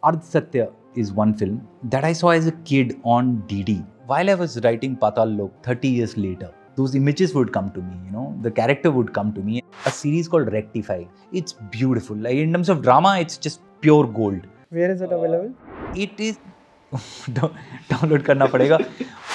Ardh Satya is one film that I saw as a kid on DD. While I was writing Paatal Lok 30 years later, those images would come to me, the character would come to me. A series called Rectify. It's beautiful. Like in terms of drama, it's just pure gold. Where is it available? It is download करना पड़ेगा.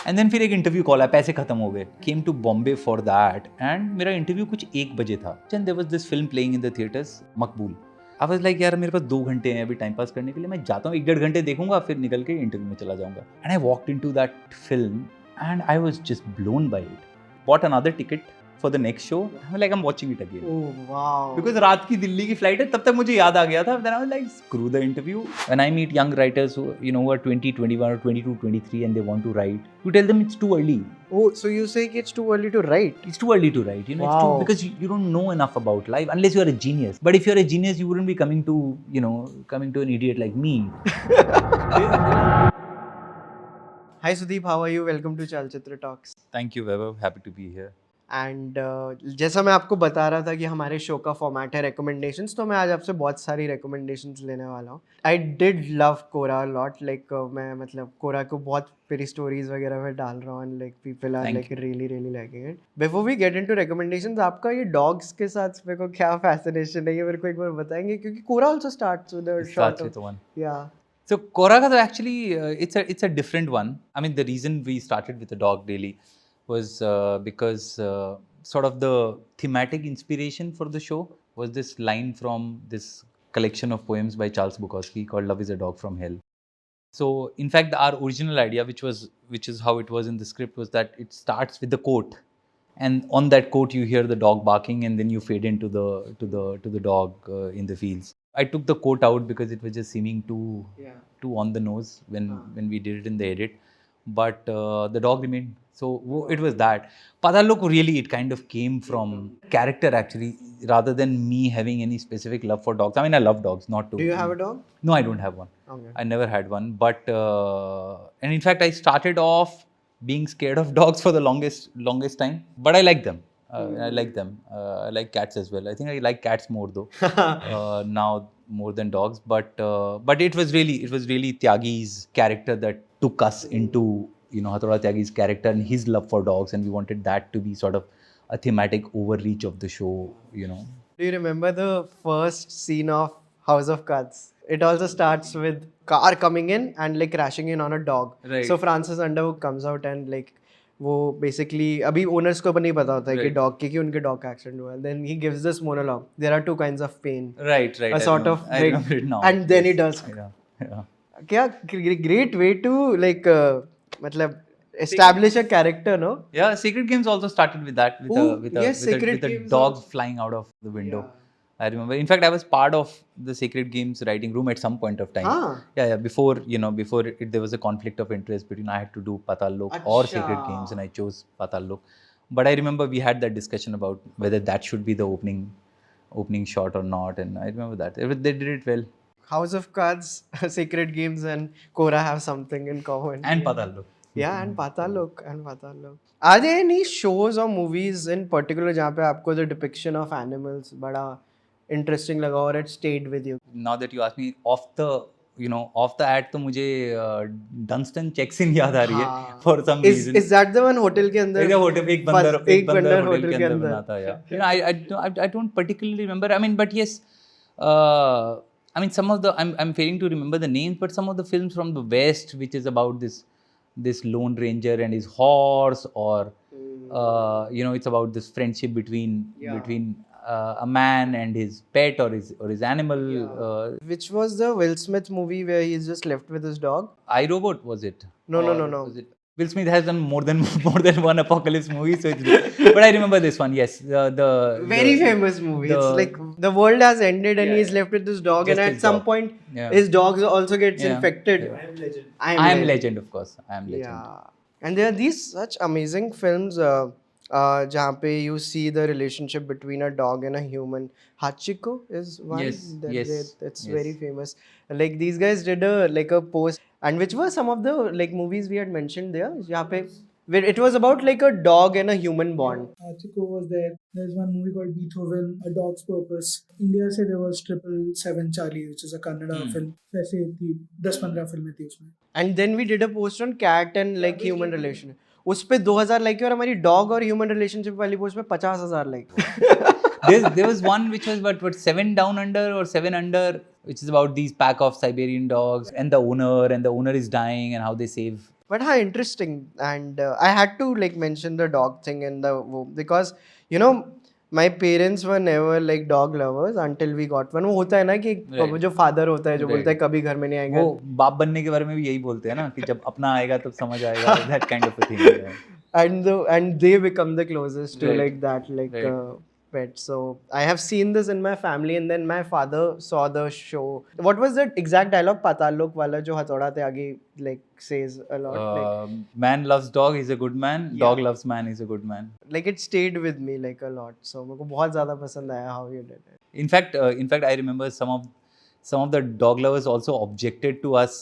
And then फिर एक interview call है, पैसे खत्म हो गए. Came to Bombay for that and मेरा इंटरव्यू कुछ 1 बजे था. And there was this film playing in the theatres, Maqbool. I was like यार मेरे पास 2 घंटे हैं अभी टाइम पास करने के लिए, मैं जाता हूँ 1-1.5 घंटे देखूंगा फिर निकल के इंटरव्यू में चला जाऊंगा. And I walked into that film and I was just blown by it. Bought another ticket for the next show. I'm like, I'm watching it again. Oh wow. Because रात की दिल्ली की फ्लाइट है, तब तक मुझे याद आ गया था. Then I was like, screw the interview. When I meet young writers who who are 20, 21 or 22, 23 and they want to write, you tell them it's too early. Oh, so you say it's too early to write? It's too early to write. Wow. It's too, because you don't know enough about life unless you are a genius. But if you are a genius, you wouldn't be coming to an idiot like me. Hi Sudip, how are you? Welcome to Chalchitra Talks. Thank you, Vaibhav. Happy to be here. And जैसा मैं आपको बता रहा था कि हमारे show का format है रिकमेंडेशंस, तो मैं आज आपसे बहुत सारी रिकमेंडेशंस लेने वाला हूँ. I did love Quora lot. Like मैं मतलब कोरा को बहुत मेरी स्टोरीज वगैरह में डाल रहा हूँ and like people are like really really liking it. Before we get into recommendations, आपका ये डॉग्स के साथ मेरे को क्या फैसिनेशन है ये मेरे को एक बार बताएंगे, क्योंकि Kohrra also starts with a shot. या So Kohrra ka actually it's a different one. I mean, the reason we started with the dog really was because sort of the thematic inspiration for the show was this line from this collection of poems by Charles Bukowski called "Love is a Dog from Hell." So in fact, our original idea, which is how it was in the script, was that it starts with the quote, and on that quote you hear the dog barking, and then you fade into the dog in the fields. I took the quote out because it was just seeming too on the nose when we did it in the edit. But the dog remained. So it was that. Pataal Lok really, it kind of came from character actually, rather than me having any specific love for dogs. I mean, I love dogs, not to. Do you have a dog? No, I don't have one. Okay. I never had one. But and in fact, I started off being scared of dogs for the longest time. But I like them. I like them. I like cats as well. I think I like cats more though now more than dogs. But it was really Tyagi's character that took us into Hathoda Tyagi's character and his love for dogs, and we wanted that to be sort of a thematic overreach of the show. Do you remember the first scene of House of Cards? It also starts with car coming in and like crashing in on a dog. Right. So Francis Underwood comes out and like वो basically अभी owners को नहीं पता होता है कि dog कि उनके डॉग का एक्सीडेंट हुआ है. Then he gives this monologue, there are 2 kinds of pain, right a sort of and then he does क्या great way to like मतलब establish a character, no? Yeah, Sacred Games also started with that, with a dog flying out of the window. Yeah. I remember. In fact, I was part of the Sacred Games writing room at some point of time. Yeah. Before there was a conflict of interest between I had to do Pataal Lok or Sacred Games, and I chose Pataal Lok. But I remember we had that discussion about whether that should be the opening shot or not, and I remember that they did it well. House of Cards, Sacred Games, and Kohrra have something in common. And Pataal Lok. Yeah, and Paatal Lok. Are there any shows or movies in particular जहाँ पे आपको the depiction of animals बड़ा interesting लगा और it stayed with you? Now that you ask me, off the ad तो मुझे Dunstan checks in याद आ रही है for some reason. Is that the one hotel के अंदर? एक बंदर होटल के अंदर बनाता है. I don't particularly remember. I mean, but yes, I mean some of the I'm failing to remember the names, but some of the films from the West, which is about this lone ranger and his horse, or it's about this friendship between a man and his pet or his animal. Which was the Will Smith movie where he's just left with his dog? iRobot, was it? No. Was it? Will Smith has done more than one apocalypse movie, so but I remember this one. Yes, the very famous movie. It's like the world has ended and he's left with his dog, and at some point his dog also gets infected. Yeah. I am Legend, of course. I am Legend. Yeah, and there are these such amazing films जहाँ पे you see the relationship between a dog and a human. Hachiko is one. Yes. That's very famous. Like these guys did a post, and which were some of the like movies we had mentioned there. जहाँ पे It was about like a dog and a human bond. Chico was there. There's one movie called Beethoven, A Dog's Purpose. India से there was 777 Charlie, which is a Kannada film. वैसे थी 10-15 फिल्में थी उसमें. And then we did a post on cat and like human relation. उस पे 2000 like और हमारी डॉग और ह्यूमन रिलेशनशिप वाली पोस्ट पे 50,000 like. there was one which was what 7 down under or 7 under, which is about these pack of Siberian dogs and the owner is dying and how they save. But how interesting. And I had to like mention the dog thing and because you know my parents were never like dog lovers until we got one. वो होता है ना कि जो father होता है जो बोलता है कभी घर में नहीं आएगा. वो बाप बनने के बारे में भी यही बोलते हैं ना कि जब अपना आएगा तब समझ आएगा. That kind of a thing. And they become the closest to Right. like that like Right. pet. So I have seen this in my family, and then my father saw the show. What was that exact dialogue? Pataal Lok wala jo hathoda te aage like says a lot. Man loves dog, he's a good man. Yeah. Dog loves man, he's a good man. Like it stayed with me like a lot. So मेरे को बहुत ज़्यादा पसंद आया how you did it. In fact, I remember some of the dog lovers also objected to us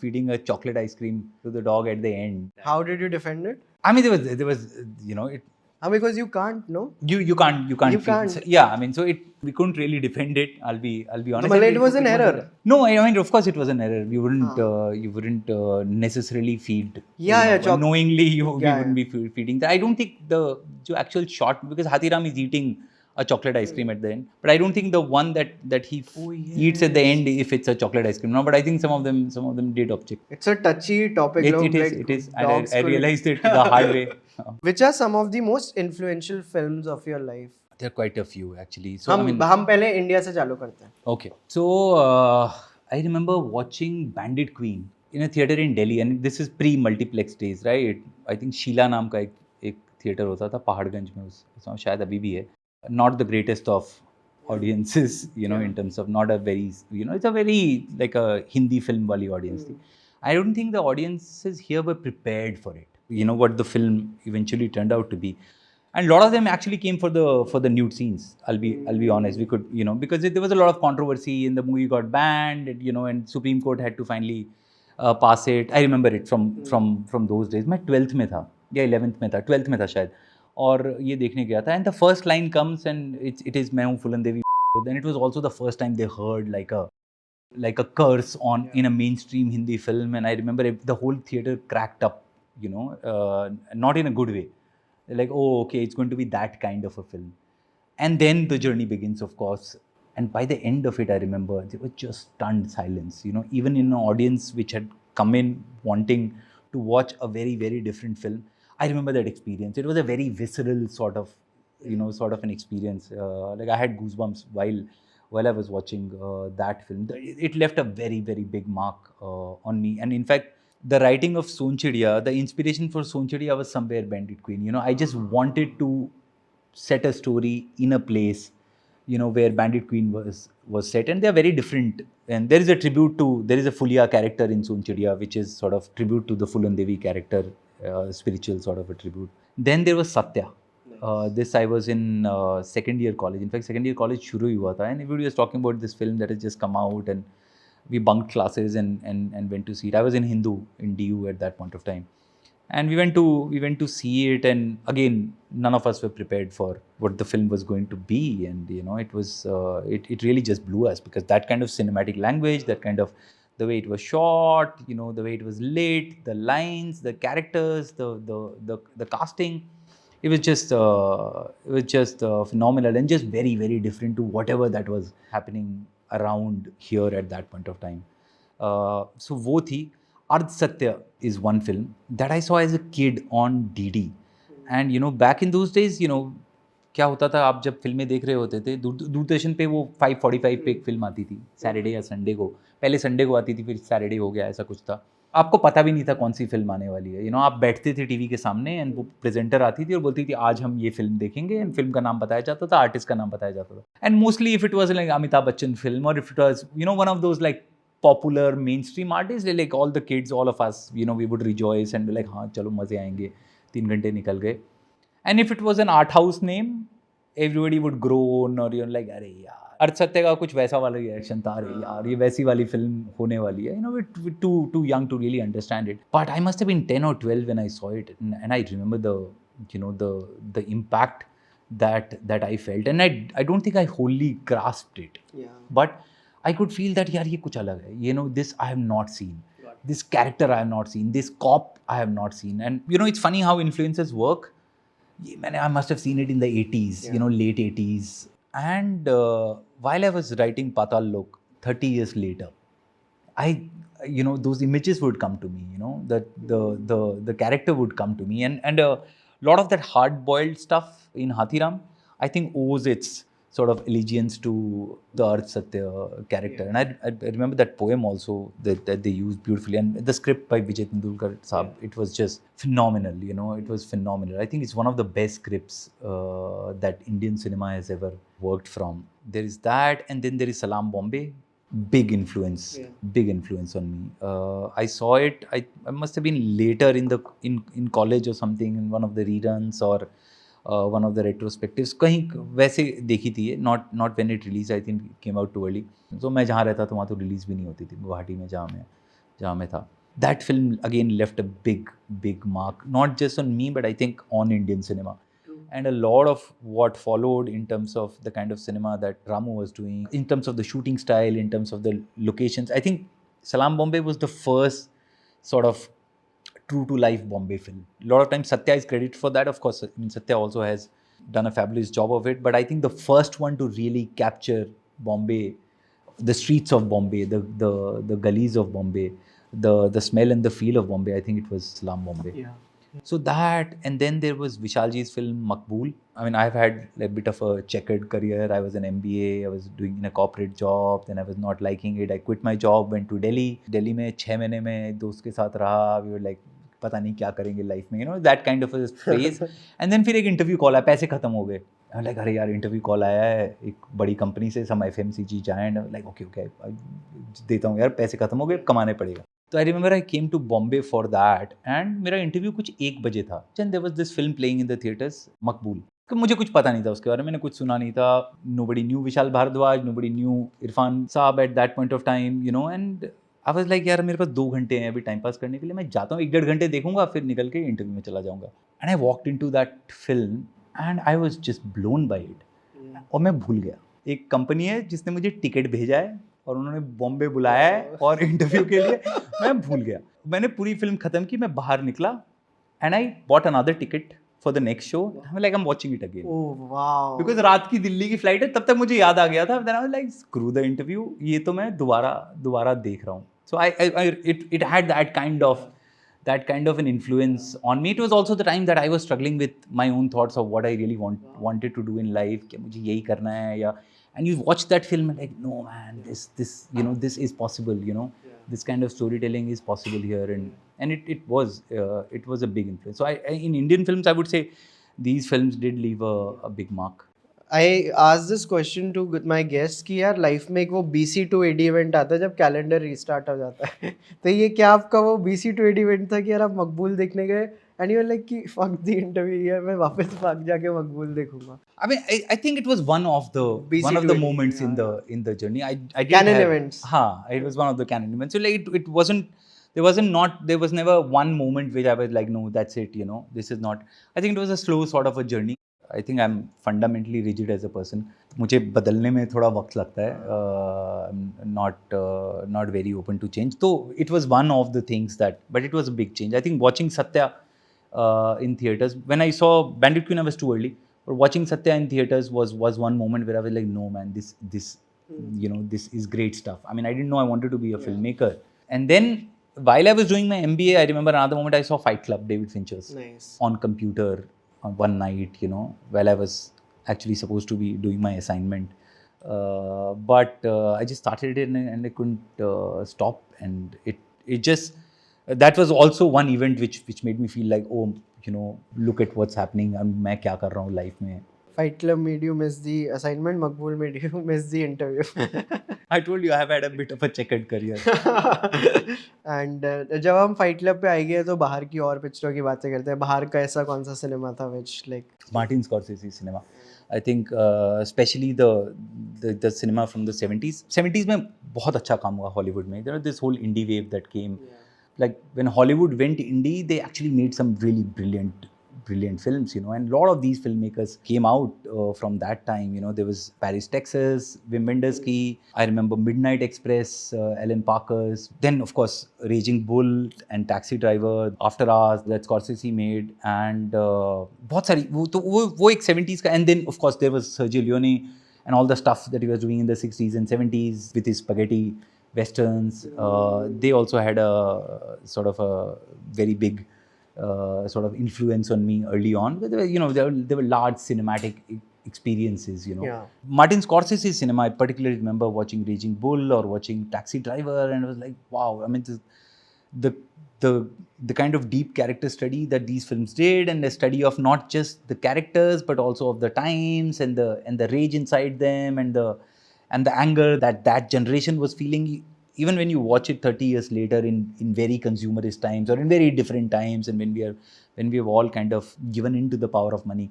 feeding a chocolate ice cream to the dog at the end. How did you defend it? I mean, there was you know, it Because you can't, no? you can't You feed- can't. So, yeah, I mean, so we couldn't really defend it. I'll be honest. But it was an error. No, I mean, of course it was an error. You wouldn't necessarily feed. Yeah, knowingly you Yeah, wouldn't be feeding. I don't think the actual shot, because Hathiram is eating a chocolate ice cream at the end, but I don't think the one that he eats at the end, if it's a chocolate ice cream. No, but I think some of them did object. It's a touchy topic. It is. And I realized it the hard way. Which are some of the most influential films of your life? There are quite a few actually. So I mean, हम पहले India से चालू करते हैं. okay. So I remember watching Bandit Queen in a theater in Delhi, and this is pre-multiplex days, right? I think Sheila नाम का एक theater होता था पहाड़गंज में, उसमें शायद अभी भी है. Not the greatest of audiences, in terms of not a very, it's a very like a Hindi film wali audience. I don't think the audiences here were prepared for it. What the film eventually turned out to be. And a lot of them actually came for the nude scenes. I'll be honest. We could, because there was a lot of controversy, and the movie got banned, and Supreme Court had to finally pass it. I remember it from those days. मैं 12th में था या 11th में था, 12th में था शायद, और ये देखने गया था. And the first line comes and it is मैं हूँ फूलन देवी. Then it was also the first time they heard like a curse in a mainstream Hindi film, and I remember the whole theater cracked up, not in a good way. They're like, oh, okay, it's going to be that kind of a film. And then the journey begins, of course. And by the end of it, I remember there was just stunned silence, even in an audience which had come in wanting to watch a very, very different film. I remember that experience. It was a very visceral sort of an experience. Like I had goosebumps while I was watching that film. It left a very, very big mark on me. And in fact, the writing of Sonchiriya, the inspiration for Sonchiriya was somewhere Bandit Queen. I just wanted to set a story in a place, where Bandit Queen was set, and they are very different. And there is a Fulia character in Sonchiriya, which is sort of tribute to the Fulan Devi character, spiritual sort of a tribute. Then there was Satya. This I was in second year college. In fact, second year college shuru hua tha, and everybody was talking about this film that has just come out, and we bunked classes and went to see it. I was in Hindu in DU at that point of time, and we went to see it. And again, none of us were prepared for what the film was going to be, and it was it really just blew us, because that kind of cinematic language, that kind of the way it was shot, the way it was lit, the lines, the characters, the casting. It was just phenomenal, and just very, very different to whatever that was happening around here at that point of time. So वो थी. Ardh Satya is one film that I saw as a kid on DD. And back in those days, क्या होता था, आप जब फिल्में देख रहे होते थे दूरदर्शन पे, वो 5:45 पे एक फिल्म आती थी सैटरडे या संडे को. पहले संडे को आती थी, फिर सैटरडे हो गया, ऐसा कुछ था. आपको पता भी नहीं था कौन सी फिल्म आने वाली है. आप बैठते थे टीवी के सामने, एंड वो प्रेजेंटर आती थी और बोलती थी आज हम ये फिल्म देखेंगे, एंड फिल्म का नाम बताया जाता था, आर्टिस्ट का नाम बताया जाता था. And mostly if it was like Amitabh Bachchan film, और if it was one of those like popular mainstream artists, like all the kids, all of us, we would rejoice and be like, हाँ चलो मजे आएंगे. 3 घंटे निकल गए. And if it was an art house name, everybody would groan, or like, अरे यार. अर्थ सत्य का कुछ वैसा वाला रिएक्शन था, अरे यार ये वैसी वाली फिल्म होने वाली है, we're too young to really understand it. But I must have been 10 or 12 when I saw it, and I remember the impact that I felt, and I don't think I wholly grasped it. Yeah. But I could feel that यार ये कुछ अलग है, this I have not seen. This character I have not seen, this cop I have not seen. And it's funny how influences work. I must have seen it in the 80s, late 80s. And while I was writing Paatal Lok 30 years later, those images would come to me, that the character would come to me. And a lot of that hard-boiled stuff in Hathiram, I think owes its sort of allegiance to the Arth Satya character. And I remember that poem also that they used beautifully. And the script by Vijay Tendulkar Saab, it was just phenomenal, it was phenomenal. I think it's one of the best scripts that Indian cinema has ever worked from. There is that, and then there is Salaam Bombay. Big influence on me. I saw it, I must have been later in college or something, in one of the reruns or one of the retrospectives. कहीं वैसे देखी थी ये, not when it released. I think it came out too early. So मैं जहाँ रहता था वहाँ तो रिलीज़ भी नहीं होती थी, गुवाहाटी में जहाँ मैं था. That film again left a big mark, not just on me, but I think on Indian cinema. And a lot of what followed in terms of the kind of cinema that Ramu was doing, in terms of the shooting style, in terms of the locations. I think Salaam Bombay was the first sort of true to life Bombay film. A lot of times Satya is credited for that. Of course, Satya also has done a fabulous job of it. But I think the first one to really capture Bombay, the streets of Bombay, the gullies of Bombay, the smell and the feel of Bombay, I think it was Salaam Bombay. Yeah. So that, and then there was Vishalji's film Maqbool. I've had a bit of a checkered career. I was an MBA, I was doing in a corporate job, then I was not liking it. I quit my job, went to Delhi. Delhi में 6 महीने में दोस्त के साथ रहा. We were like, पता नहीं क्या करेंगे लाइफ में, that kind of a phase. And then फिर एक इंटरव्यू कॉल आया, पैसे खत्म हो गए. I'm like, अरे यार इंटरव्यू कॉल आया है एक बड़ी कंपनी से, some FMCG giant. Like, okay, देता हूँ यार, पैसे खत्म हो गए, कमाने पड़ेगा. So I remember I came to Bombay for that, and मेरा इंटरव्यू कुछ 1 बजे था. And there was this film playing in the theatres, Maqbool. मुझे कुछ पता नहीं था उसके बारे में, मैंने कुछ सुना नहीं था. Nobody knew Vishal Bhardwaj, nobody knew Irfan Saab at that point of time, and I was like, यार मेरे पास 2 घंटे हैं अभी टाइम पास करने के लिए, मैं जाता हूँ 1-1.5 घंटे देखूंगा, फिर निकल के इंटरव्यू में चला जाऊंगा. And I walked into that film and I was just blown by it. और मैं भूल गया. एक कंपनी है जिसने मुझे टिकट भेजा है और उन्होंने बॉम्बे बुलाया है और इंटरव्यू के लिए, मैं भूल गया. मैंने पूरी फिल्म खत्म की, मैं बाहर निकला and I bought another ticket for the next show. I like I am watching it again. Oh wow. Because रात की दिल्ली की फ्लाइट है, तब तक मुझे याद आ गया था. Then I was like screw the interview, ये तो मैं दोबारा देख रहा हूँ. सो it had that kind of an influence on me. It was also the time that I was struggling with my own thoughts of what I really wanted to do in life. कि मुझे यही करना है या. And you watch that film and like, no man, this is possible, this kind of storytelling is possible here, and it was a big influence. So in Indian films, I would say these films did leave a big mark. I asked this question to my guests कि यार life में एक वो BC to AD event आता है जब calendar restart हो जाता है. तो ये क्या आपका वो BC to AD इवेंट था कि यार आप मकबूल देखने गए and you were like कि fuck the interview यार, मैं वापस भाग जाके मकबूल देखूंगा. I think it was one of the moments in the journey. I did canon events. It was one of the canon events. So like there was never one moment which I was like, no, that's it, this is not. I think it was a slow sort of a journey. I think I'm fundamentally rigid as a person. मुझे बदलने में थोड़ा वक्त लगता है. I'm not very open to change. So it was one of the things but it was a big change. I think watching Satya in theaters, when I saw Bandit Queen I was too early, but watching Satya in theaters was one moment where I was like, no man, this this is great stuff. I didn't know I wanted to be a filmmaker. And then while I was doing my MBA, I remember another moment I saw Fight Club, David Fincher's, Nice. on computer on one night, while I was actually supposed to be doing my assignment. But I just started it and I couldn't stop. And it just, that was also one event which made me feel like, oh, look at what's happening. मैं क्या कर रहा हूँ life में. Fight Club made you miss the assignment, Maqbool made you miss the interview. I told you I have had a bit of a checkered career. And जब हम Fight Club पे आए गए तो बाहर की और पिक्चरों की बातें करते हैं. बाहर का ऐसा कौन सा सिनेमा था which like Martin Scorsese cinema. I think especially the cinema from the 70s. 70s में बहुत अच्छा काम हुआ Hollywood में. There was this whole indie wave that came. Like when Hollywood went indie, they actually made some really brilliant films, you know, and a lot of these filmmakers came out from that time. You know, there was Paris, Texas, Wim Wenders ki. I remember Midnight Express, Alan Parker's. Then of course Raging Bull and Taxi Driver, After Hours that Scorsese made, and बहुत सारी वो एक 70s का. And then of course there was Sergio Leone and all the stuff that he was doing in the 60s and 70s with his spaghetti westerns. They also had a sort of a very big sort of influence on me early on. But there were large cinematic experiences, you know. Yeah. Martin Scorsese's cinema, I particularly remember watching Raging Bull or watching Taxi Driver, and it was like, wow. I mean, the kind of deep character study that these films did, and the study of not just the characters but also of the times and the rage inside them, and the anger that generation was feeling. Even when you watch it 30 years later in very consumerist times or in very different times, and when we have all kind of given into the power of money,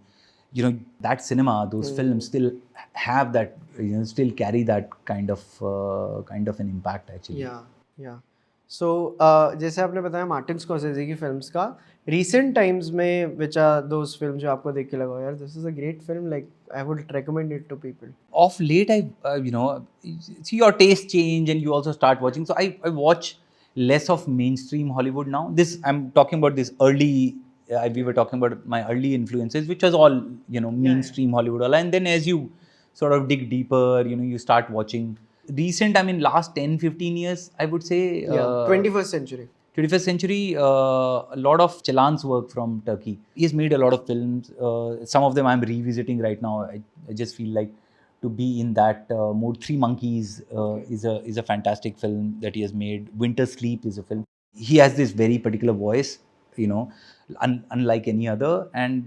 you know, that cinema, those films still have that, you know, still carry that kind of an impact actually. Yeah. So जैसे आपने बताया Martin Scorsese की films का, recent times में which are those films जो आपको देख के लगा यार this is a great film, like I would recommend it to people? Of late, you know, see your taste change and you also start watching. So I watch less of mainstream Hollywood now. I'm talking about this early. We were talking about my early influences, which was all, you know, mainstream Hollywood. And then as you sort of dig deeper, you know, you start watching recent. I mean, last 10-15 years, I would say. 21st century. 21st century, a lot of Chalan's work from Turkey. He's made a lot of films. Some of them I'm revisiting right now. I just feel like to be in that mood. Three Monkeys is a fantastic film that he has made. Winter Sleep is a film. He has this very particular voice, you know, unlike any other. And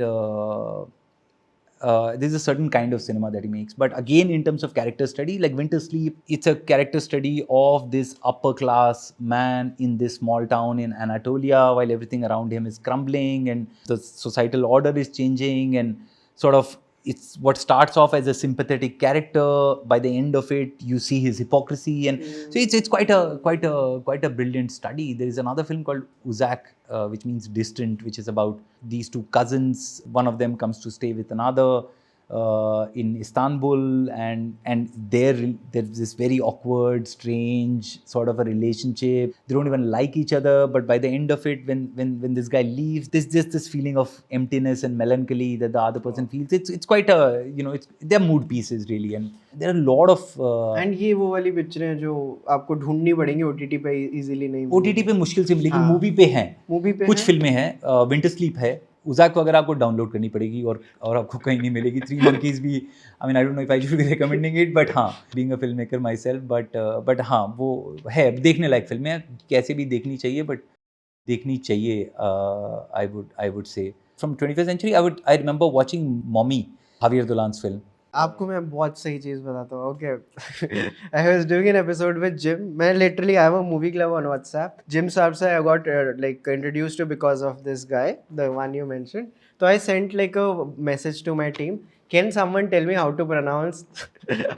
there's a certain kind of cinema that he makes. But again, in terms of character study, like Winter Sleep, it's a character study of this upper class man in this small town in Anatolia while everything around him is crumbling and the societal order is changing, and sort of it's what starts off as a sympathetic character. By the end of it, you see his hypocrisy, and so it's quite a brilliant study. There is another film called Uzak, which means distant, which is about these two cousins. One of them comes to stay with another in Istanbul, and there's this very awkward, strange sort of a relationship. They don't even like each other, but by the end of it, when this guy leaves, there's just this feeling of emptiness and melancholy that the other person feels. It's quite a, you know, they're mood pieces really, and there are a lot of and ये वो वाली पिक्चरें हैं जो आपको ढूंढनी पड़ेंगी OTT पे, इजीली नहीं OTT पे मुश्किल से, लेकिन मूवी पे हैं, कुछ फिल्में हैं. विंटर स्लीप है, उजाक वगैरह आपको डाउनलोड करनी पड़ेगी और आपको कहीं नहीं मिलेगी. थ्री मंकीज भी, I mean I don't know if I should be recommending it, but हाँ, being a film maker my self, but हाँ, वो है देखने लायक फिल्म है, कैसे भी देखनी चाहिए, बट देखनी चाहिए. I would say from 21st century, I remember watching Mommy, हावियर दोलान्स फिल्म. आपको मैं बहुत सही चीज़ बताता हूँ. Okay, I was doing an episode with Jim. मैं literally I have a movie club on WhatsApp. Jim साहब से I got like introduced to because of this guy, the one you mentioned. तो I sent like a message to my team, can someone tell me how to pronounce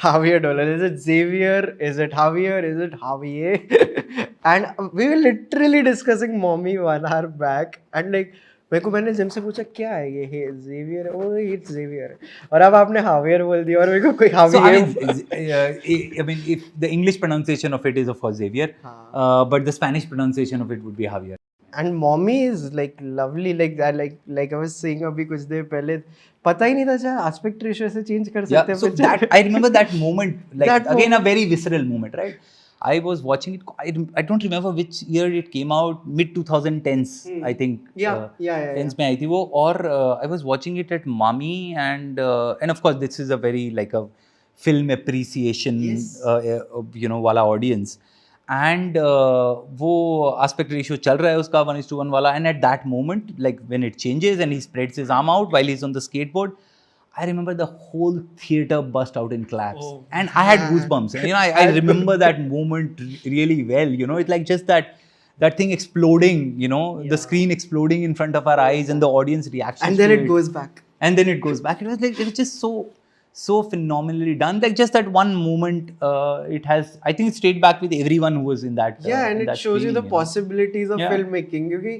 Javier Dolan? Is it Xavier? Is it Javier? Is it Javier? And we were literally discussing Mommy 1 hour back, and like मैंने gym से पूछा क्या है ये Xavier, oh it's Xavier, और अब आपने हावियर बोल दिया और मेरे को कोई हावियर. I mean, if the English pronunciation of it is of course Xavier, but the Spanish pronunciation of it would be Javier. And Mommy is like lovely, like that, like I was saying अभी कुछ देर पहले, पता ही नहीं था चाहे aspect ratio से change कर सकते हैं. So that I remember that moment, like that again moment. A very visceral moment, right? I was watching it. I don't remember which year it came out. Mid 2010s, I think. Yeah. 10s में आई थी वो. और I was watching it at MAMI, and of course this is a very like a film appreciation, you know, वाला audience. And वो aspect ratio चल रहा है उसका 1:1 वाला. And at that moment, like when it changes and he spreads his arm out while he's on the skateboard, I remember the whole theater burst out in claps, and I had goosebumps. And, you know, I remember that moment really well. You know, it's like just that thing exploding. You know, the screen exploding in front of our eyes, and the audience reaction. And then it goes back. And then it goes back. It was like, it was just so so phenomenally done. Like just that one moment, it has, I think, it stayed back with everyone who was in that. And in it that shows you the screening, possibilities of Yeah. filmmaking. क्योंकि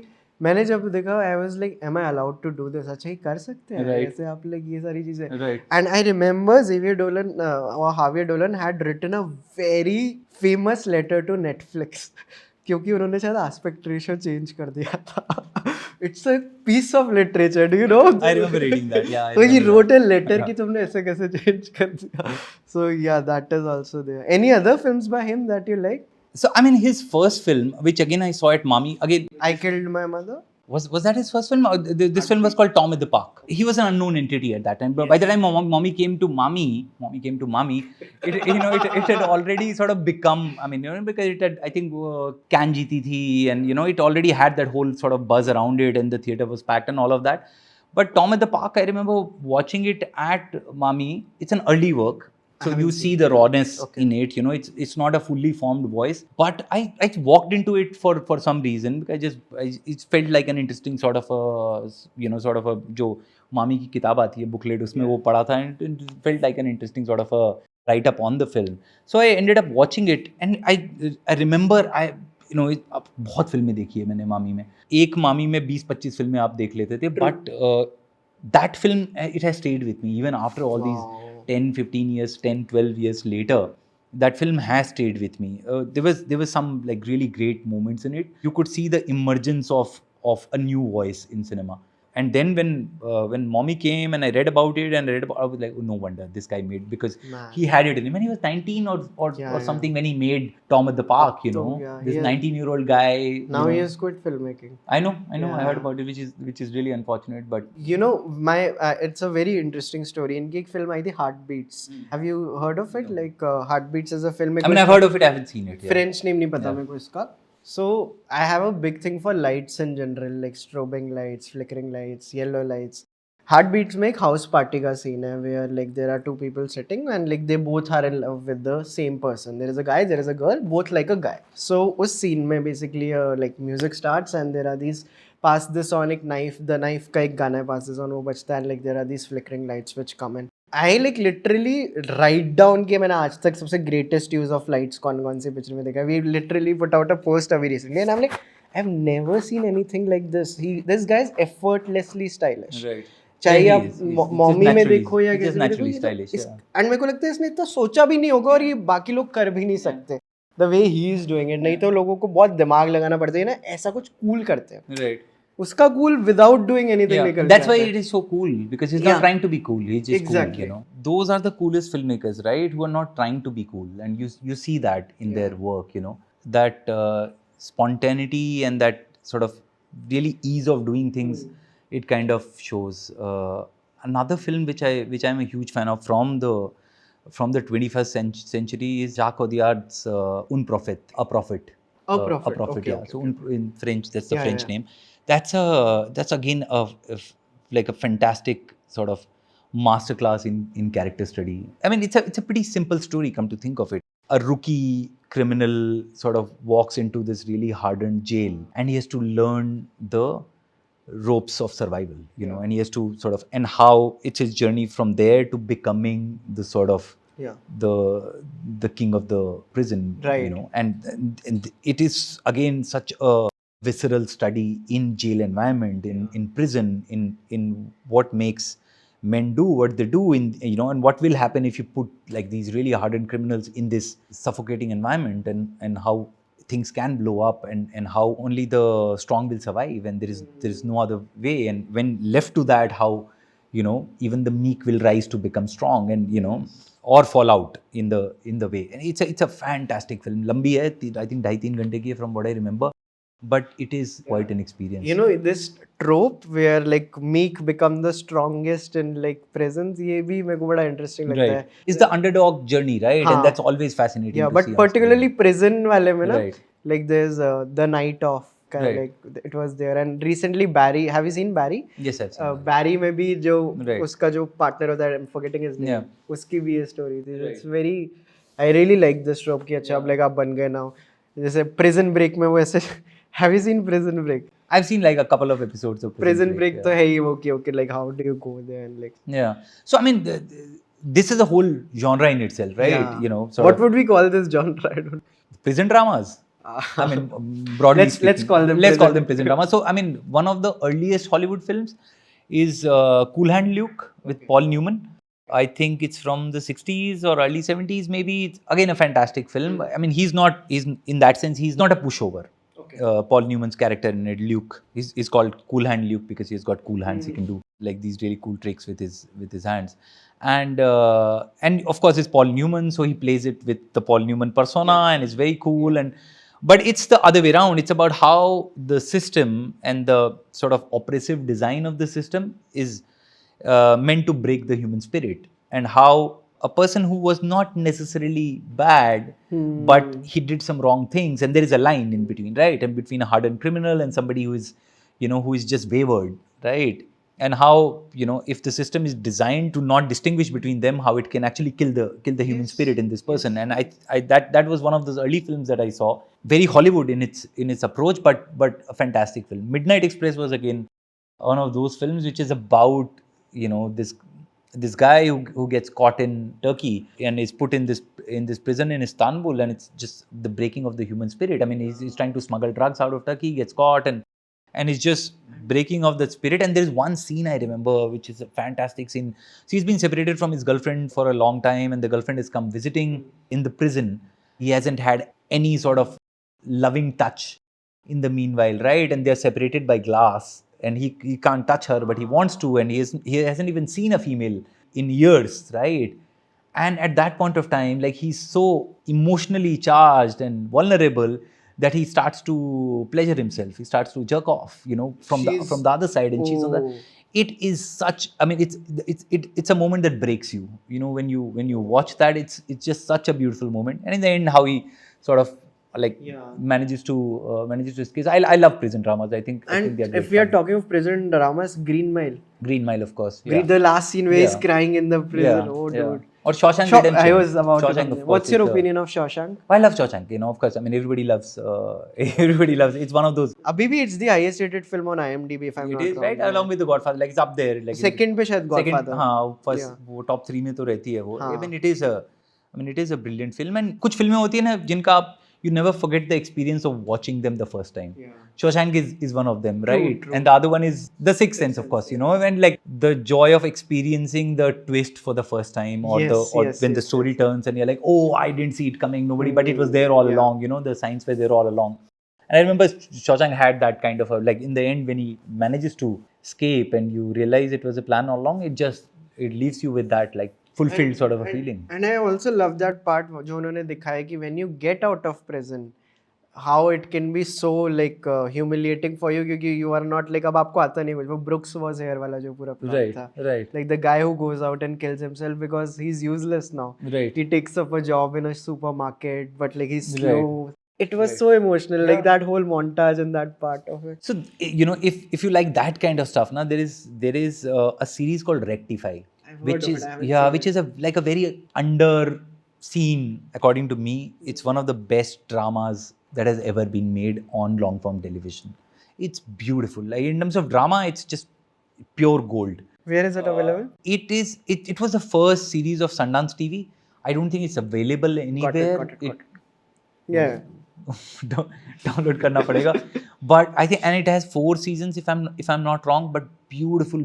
मैंने जब देखा, I was like, am I allowed to do this? अच्छा, ये कर सकते हैं Right. ऐसे आप लोग ये सारी चीजें. Right. And I remember Xavier Dolan or Javier Dolan had written a very famous letter to Netflix क्योंकि उन्होंने शायद aspect ratio change कर दिया था. It's a piece of literature, do you know? I remember reading that. Yeah. I So he remember wrote that. a letter कि तुमने ऐसे कैसे change कर दिया. So yeah, that is also there. Any other films by him that you like? So I mean, his first film, which again I saw at MAMI, again I Killed My Mother. was that his first film? Or this film was called Tom at the Park. He was an unknown entity at that time. But by the time Mommy came to MAMI, it had already sort of become. I mean, because it had, I think, Can Jeeti Thi, and it already had that whole sort of buzz around it, and the theater was packed and all of that. But Tom at the Park, I remember watching it at MAMI. It's an early work. So you see the rawness in it, it's not a fully formed voice. But I walked into it for some reason, because it felt like an interesting sort of a जो मामी की किताब आती है booklet, उसमें वो पढ़ा था, and it felt like an interesting sort of a write up on the film. So I ended up watching it, and I remember बहुत फिल्में देखी है मैंने मामी में. एक मामी में 20-25 फिल्में आप देख लेते थे, but that film, it has stayed with me even after all these 10, 15 years, 10, 12 years later. That film has stayed with me. There was some like really great moments in it. You could see the emergence of a new voice in cinema. And then when Mommy came and I read about it, I was like, oh, no wonder this guy made, because he had it in him when he was 19 or something, when he made Tom at the Park, this 19-year-old guy. Now he has quit filmmaking. I know. I heard about it, which is really unfortunate. But it's a very interesting story. In एक film आई थी Heartbeats. Have you heard of it? Like Heartbeats is a film. I mean, I've heard of it. I haven't seen it. Yeah. French name नहीं पता मेरे को इसका. So I have a big thing for lights in general, like strobing lights, flickering lights, yellow lights. Heartbeats में एक house party का scene है, where like there are two people sitting and like they both are in love with the same person. There is a guy, there is a girl, both like a guy. So उस scene में basically like music starts and there are these pass the sonic knife, the knife का एक गाना passes on, वो बजता है, and like there are these flickering lights which come in. I like literally write down कि मैंने आज तक सबसे greatest use of lights कौन सी पिक्चर में देखा. We literally put out a post अभी recently and I'm like, I've never seen anything like this. This guy is effortlessly stylish. Right. चाहे आप मॉमी में देखो या किसी में देखो, stylish. एंड मेरे को लगता है इसने इतना सोचा भी नहीं होगा और ये बाकी लोग कर भी नहीं सकते. The way he is doing it, नहीं तो लोगों को बहुत दिमाग लगाना पड़ता है ना, ऐसा कुछ cool करते हैं. Right. उसका cool without doing anything निकल. That's why it is so cool, because he's not trying to be cool. He's just exactly cool, Those are the coolest filmmakers, right? Who are not trying to be cool, and you see that in their work, that spontaneity and that sort of really ease of doing things. It kind of shows. Another film which I'm a huge fan of from the 21st century is Jacques Audiard's Un Prophet, A Prophet. A Prophet. Okay, yeah. So in French, that's the French name. That's again like a fantastic sort of masterclass in character study. I mean, it's a pretty simple story, come to think of it. A rookie criminal sort of walks into this really hardened jail, and he has to learn the ropes of survival, and he has to sort of, and how it's his journey from there to becoming the sort of the king of the prison, right. And it is again such a visceral study in jail environment, in prison, in what makes men do what they do, and what will happen if you put like these really hardened criminals in this suffocating environment, and how things can blow up, and how only the strong will survive, and there is no other way, and when left to that, how even the meek will rise to become strong, and or fall out in the way. And it's a fantastic film. Lambi hai, I think 2.5-3 घंटे की है from what I remember, but it is quite an experience. This trope where like meek become the strongest in like prisons, ये भी मेरे को बड़ा interesting लगता है. It's the underdog journey, right? And that's always fascinating. Yeah, but particularly prison वाले में ना, like there's the night of like it was there, and recently Barry, have you seen Barry? Yes, I've seen Barry में भी जो उसका जो partner होता है, I'm forgetting his name, उसकी भी ये story थी. It's very, I really like this trope कि अच्छा अब like आप बन गए now, जैसे Prison Break में वो ऐसे. Have you seen Prison Break? I've seen like a couple of episodes of Prison Break. तो है ही वो कि okay, like how do you go there and like. Yeah. So I mean, this is a whole genre in itself, right? Yeah. You know, What would we call this genre? I don't. prison dramas. I mean, broadly Let's speaking, call them let's call prison- them prison dramas. So, I mean, one of the earliest Hollywood films is Cool Hand Luke with Paul Newman. I think it's from the 60s or early 70s, maybe. It's again a fantastic film. I mean, he's in that sense, he's not a pushover. Paul Newman's character in it, Luke, is called Cool Hand Luke because he's got cool hands. He can do like these really cool tricks with his hands, and of course it's Paul Newman, so he plays it with the Paul Newman persona, and it's very cool. But it's the other way around. It's about how the system and the sort of oppressive design of the system is meant to break the human spirit, and how a person who was not necessarily bad, but he did some wrong things, and there is a line in between, right? And between a hardened criminal and somebody who is, who is just wayward, right? And how, if the system is designed to not distinguish between them, how it can actually kill the human spirit in this person. And that was one of those early films that I saw. Very Hollywood in its approach, but a fantastic film. Midnight Express was again one of those films which is about, this guy who gets caught in Turkey and is put in this prison in Istanbul, and it's just the breaking of the human spirit. I mean, he's trying to smuggle drugs out of Turkey, gets caught, and it's just breaking of the spirit. And there's one scene I remember, which is a fantastic scene. So he's been separated from his girlfriend for a long time, and the girlfriend has come visiting in the prison. He hasn't had any sort of loving touch in the meanwhile, right? And they're separated by glass, and he can't touch her, but he wants to, and he hasn't even seen a female in years, right? And at that point of time, like, he's so emotionally charged and vulnerable that he starts to pleasure himself. He starts to jerk off, from the other side, and she's on the. It is such. I mean, it's a moment that breaks you. When you watch that, it's just such a beautiful moment. And in the end, how he sort of manages to escape. I love prison dramas. I think they're great if we are fun. talking of prison dramas, Green Mile. Green Mile, of course. Yeah. The last scene where he's Yeah. crying in the prison. Yeah, Oh, yeah. dude. Or Shawshank Redemption. I was about Shawshank, to. of course, What's your it's opinion of Shawshank? I love Shawshank, of course. I mean, everybody loves. Everybody loves. It's one of those. Abhi it's the highest rated film on IMDb, if I'm It not is wrong. right along with the Godfather. Like, it's up there. Like Second पे शायद Godfather. हाँ, first Yeah. वो top 3 में तो रहती है वो. हाँ. I mean, it is a brilliant film. And कुछ फिल्में होती है ना जिनका आप you never forget the experience of watching them the first time. Yeah. Shawshank is one of them, right? True. And the other one is The Sixth Sense, of course, and like the joy of experiencing the twist for the first time, or when the story turns and you're like, oh, I didn't see it coming, but it was there all along, the signs were there all along. And I remember Shawshank had that kind of in the end, when he manages to escape and you realize it was a plan all along, it leaves you with that fulfilled sort of a feeling. And I also love that part जो उन्होंने दिखाया कि when you get out of prison, how it can be so humiliating for you, क्योंकि you are not अब आपको आता नहीं कुछ. वो Brooks was here वाला जो पूरा plot था. Right. Like the guy who goes out and kills himself because he's useless now. Right. He takes up a job in a supermarket, but he's slow. It was so emotional, that whole montage and that part of it. So if you like that kind of stuff, there is a series called Rectify, which is a very underseen, according to me. It's one of the best dramas that has ever been made on long form television. It's beautiful. In terms of drama, it's just pure gold. Where is it available? It was the first series of Sundance TV. I don't think it's available anywhere. Got it. Yeah. Download करना पड़ेगा. But I think, and it has 4 seasons if I'm not wrong, but beautiful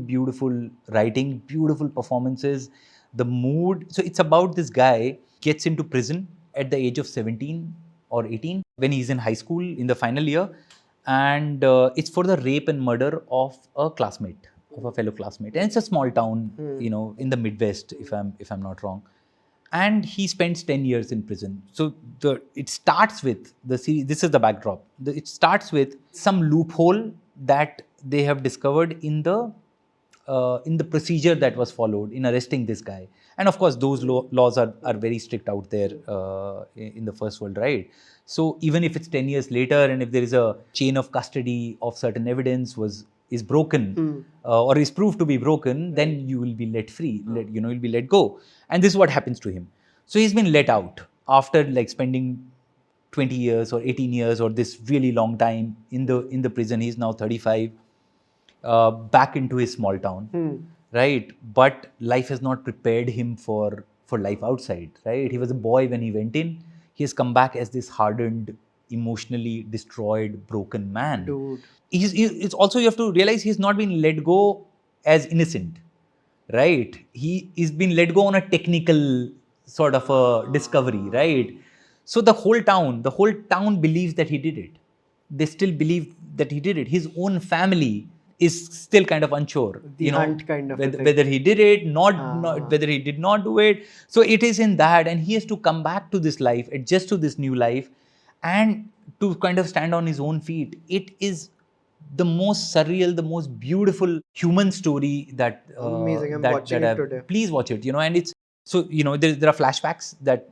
writing, beautiful performances, the mood. So it's about this guy gets into prison at the age of 17 or 18 when he's in high school in the final year, and it's for the rape and murder of a fellow classmate, and it's a small town, in the Midwest, if I'm not wrong. And he spends 10 years in prison. So it starts with the series. This is the backdrop. It starts with some loophole that they have discovered in the procedure that was followed in arresting this guy. And of course, those laws are very strict out there in the first world, right? So even if it's 10 years later, and if there is a chain of custody of certain evidence is broken or is proved to be broken, then you will be let free. You'll be let go. And this is what happens to him. So he's been let out after spending 20 years or 18 years or this really long time in the prison. He's now 35, back into his small town. right? But life has not prepared him for life outside, right? He was a boy when he went in. He has come back as this hardened, emotionally destroyed, broken man. Dude. It's also, you have to realize, he's not been let go as innocent, right? He is been let go on a technical sort of a discovery, right? So the whole town believes that he did it. They still believe that he did it. His own family is still kind of unsure, The hunt kind of a thing. whether he did it, not whether he did not do it. So it is in that, and he has to come back to this life, adjust to this new life, and to kind of stand on his own feet. It is the most surreal, the most beautiful human story that Amazing. I'm watching it today. Please watch it. And it's so, there are flashbacks that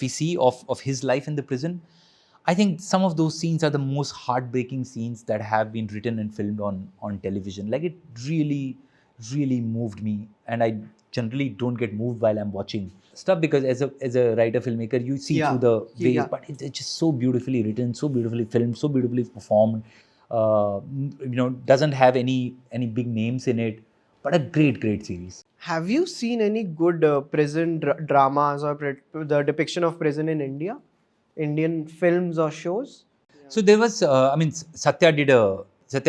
we see of his life in the prison. I think some of those scenes are the most heartbreaking scenes that have been written and filmed on television. Like, it really, really moved me, and I generally don't get moved while I'm watching stuff, because as a writer filmmaker, you see through the ways, but it's just so beautifully written, so beautifully filmed, so beautifully performed. Doesn't have any big names in it, but a great series. Have you seen any good prison dramas or the depiction of prison in India? Indian films or shows? So there was, Satya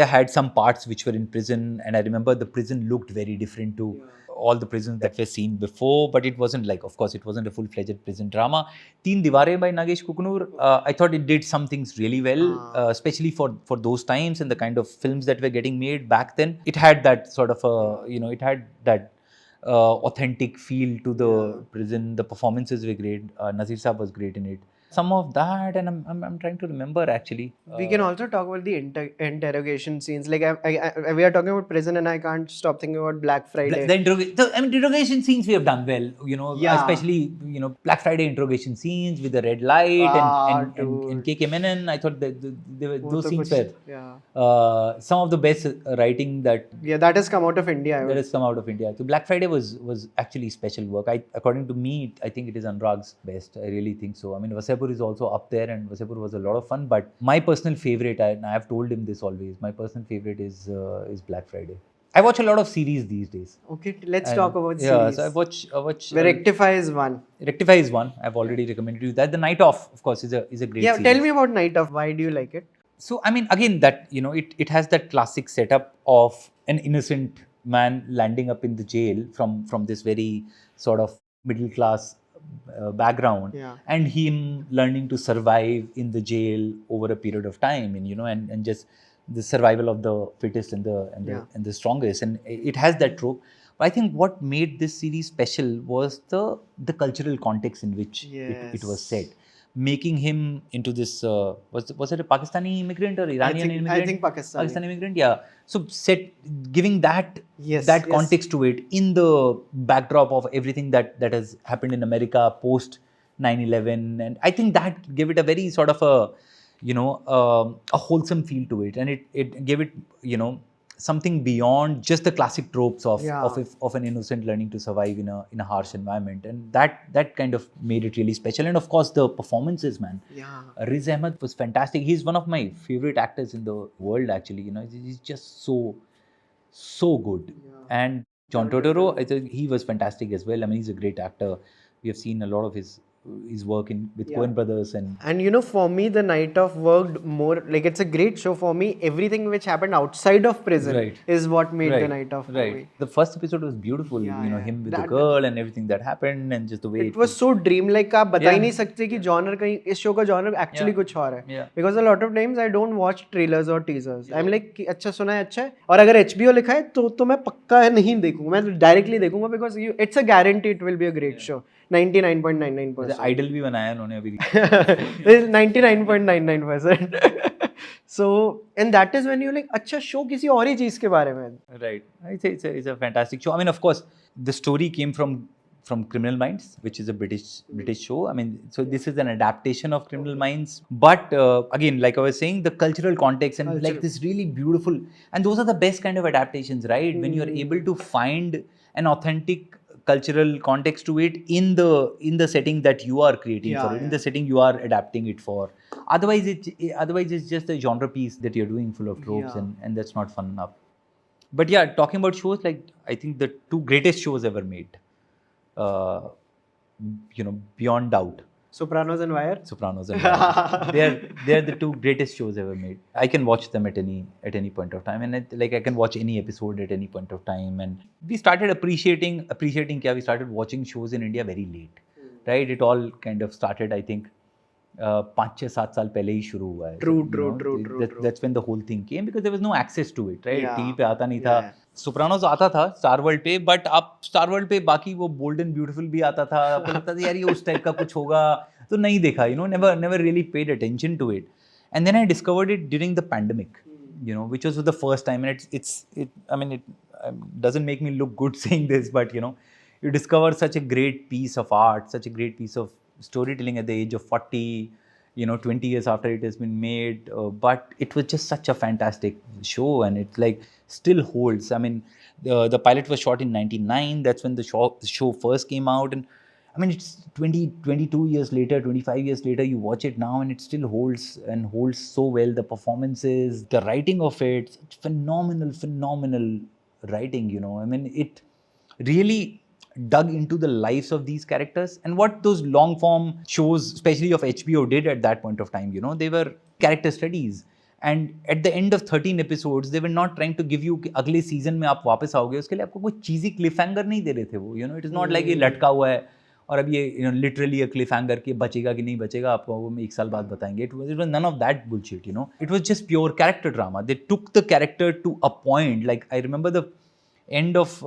had some parts which were in prison, and I remember the prison looked very different to all the prisons that were seen before, but it wasn't like, of course, it wasn't a full-fledged prison drama. Teen Diware by Nagesh Kukunur, I thought it did some things really well, especially for those times and the kind of films that were getting made back then. It had that sort of it had that authentic feel to the prison. The performances were great. Nazir Saab was great in it. Some of that, and I'm trying to remember actually. We can also talk about the interrogation scenes. Like we are talking about prison, and I can't stop thinking about Black Friday. The interrogation scenes we have done well, especially Black Friday interrogation scenes with the red light and KK Menon. I thought that those scenes were some of the best writing that has come out of India. That has come out of India. So Black Friday was actually special work. According to me, I think it is Anurag's best. I really think so. I mean, Vaibhav is also up there, and Vaibhav was a lot of fun. But my personal favorite, and I have told him this always, my personal favorite is Black Friday. I watch a lot of series these days. Okay, let's talk about series. Yeah, so I watch. Rectify is one. Rectify is one. I've already recommended you that. The Night Off, of course, is a great series. Tell me about Night Off. Why do you like it? So, I mean, again, that, it has that classic setup of an innocent man landing up in the jail from this very sort of middle class background, and him learning to survive in the jail over a period of time, and just the survival of the fittest and the strongest, and it has that trope. But I think what made this series special was the cultural context in which it was set, making him into this was it a Pakistani immigrant or Iranian immigrant? I think Pakistani immigrant, yeah. So giving that context to it in the backdrop of everything that has happened in America post 9/11, and I think that gave it a very sort of a wholesome feel to it, and it gave it something beyond just the classic tropes of an innocent learning to survive in a harsh environment, and that kind of made it really special. And of course the performances, man. Riz Ahmed was fantastic. He's one of my favorite actors in the world, actually. He's just so good. And John Turturro, I think he was fantastic as well. I mean, he's a great actor. We have seen a lot of his work with Coen Brothers, and for me the Night Off worked more like, it's a great show for me. Everything which happened outside of prison is what made the Night Off for me. The first episode was beautiful, him with the girl and everything that happened, and just the way it was so dreamlike. आप बता ही नहीं सकते कि genre कहीं इस show का genre actually कुछ और है, because a lot of times I don't watch trailers or teasers. I'm like कि अच्छा सुना है, अच्छा है, और अगर HBO लिखा है तो मैं पक्का नहीं देखूंगा, मैं डायरेक्टली देखूंगा, because it's a guarantee it will be a great show. 99.99%. Idol भी बनाया उन्होंने अभी 99.99%. So, and that is when you like, अच्छा show किसी और ही चीज के बारे में. Right. It's a fantastic show. I mean, of course, the story came from Criminal Minds, which is a British show. I mean, so this is an adaptation of Criminal Minds. But again, like I was saying, the cultural context and like this really beautiful, and those are the best kind of adaptations, right? When you are able to find an authentic cultural context to it in the setting that you are creating for it, in the setting you are adapting it for. Otherwise it's just a genre piece that you're doing full of tropes, and that's not fun enough. But yeah, talking about shows, like I think the two greatest shows ever made, uh, beyond doubt, Sopranos and Wire. Sopranos and Wire. They're the two greatest shows ever made. I can watch them at any point of time, and I can watch any episode at any point of time. And we started appreciating kya, we started watching shows in India very late, right? It all kind of started, I think, 5-6-7 साल पहले ही शुरू हुआ है. True. That's when the whole thing came, because there was no access to it, right? Yeah. TV पे आता नहीं था. Sopranos आता था स्टार वर्ल्ड पे, बट अब स्टार वर्ल्ड पे बाकी वो बोल्ड एंड ब्यूटीफुल भी आता था. आपको लगता था यार ये उस टाइप का कुछ होगा, तो नहीं देखा. Never really paid attention to it. And then I discovered it during the pandemic, which was the first time. And it doesn't make me look good saying this, but you discover such a great piece of art, such a great piece of storytelling at the age of 40, 20 years after it has been made. But it was just such a fantastic show, and it like still holds. I mean, the pilot was shot in 99. That's when the show first came out. And I mean, it's 22 years later, 25 years later, you watch it now and it still holds so well. The performances, the writing of it, phenomenal writing, I mean, it really dug into the lives of these characters. And what those long form shows, especially of HBO, did at that point of time, they were character studies. And at the end of 13 episodes, they were not trying to give you कि अगले season में आप वापस आओगे, उसके लिए आपको कोई चीज़ी क्लिफ हैंगर नहीं दे रहे थे वो. It is not like ये लटका हुआ है और अब ये लिटरली क्लिफ हैंगर के बचेगा कि नहीं बचेगा आपको वो 1 साल बाद बताएंगे. It was none of that bullshit. It was just pure character drama. They took the character to a point. Like I remember the end of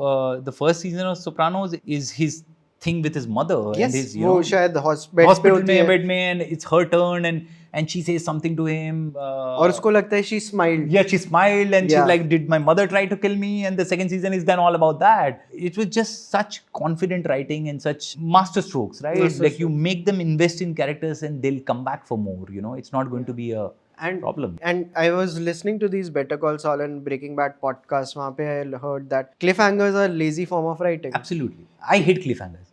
the first season of Sopranos is his thing with his mother. Yes, and his, वो शायद hospital में bed में, and it's her turn, and she says something to him. और उसको लगता है she smiled. Yeah, she smiled, and she's like, did my mother try to kill me? And the second season is then all about that. It was just such confident writing and such master strokes, right? Like you make them invest in characters and they'll come back for more. It's not going to be a problem. And I was listening to these Better Call Saul and Breaking Bad podcasts. वहाँ पे I heard that cliffhangers are a lazy form of writing. Absolutely. I hate cliffhangers.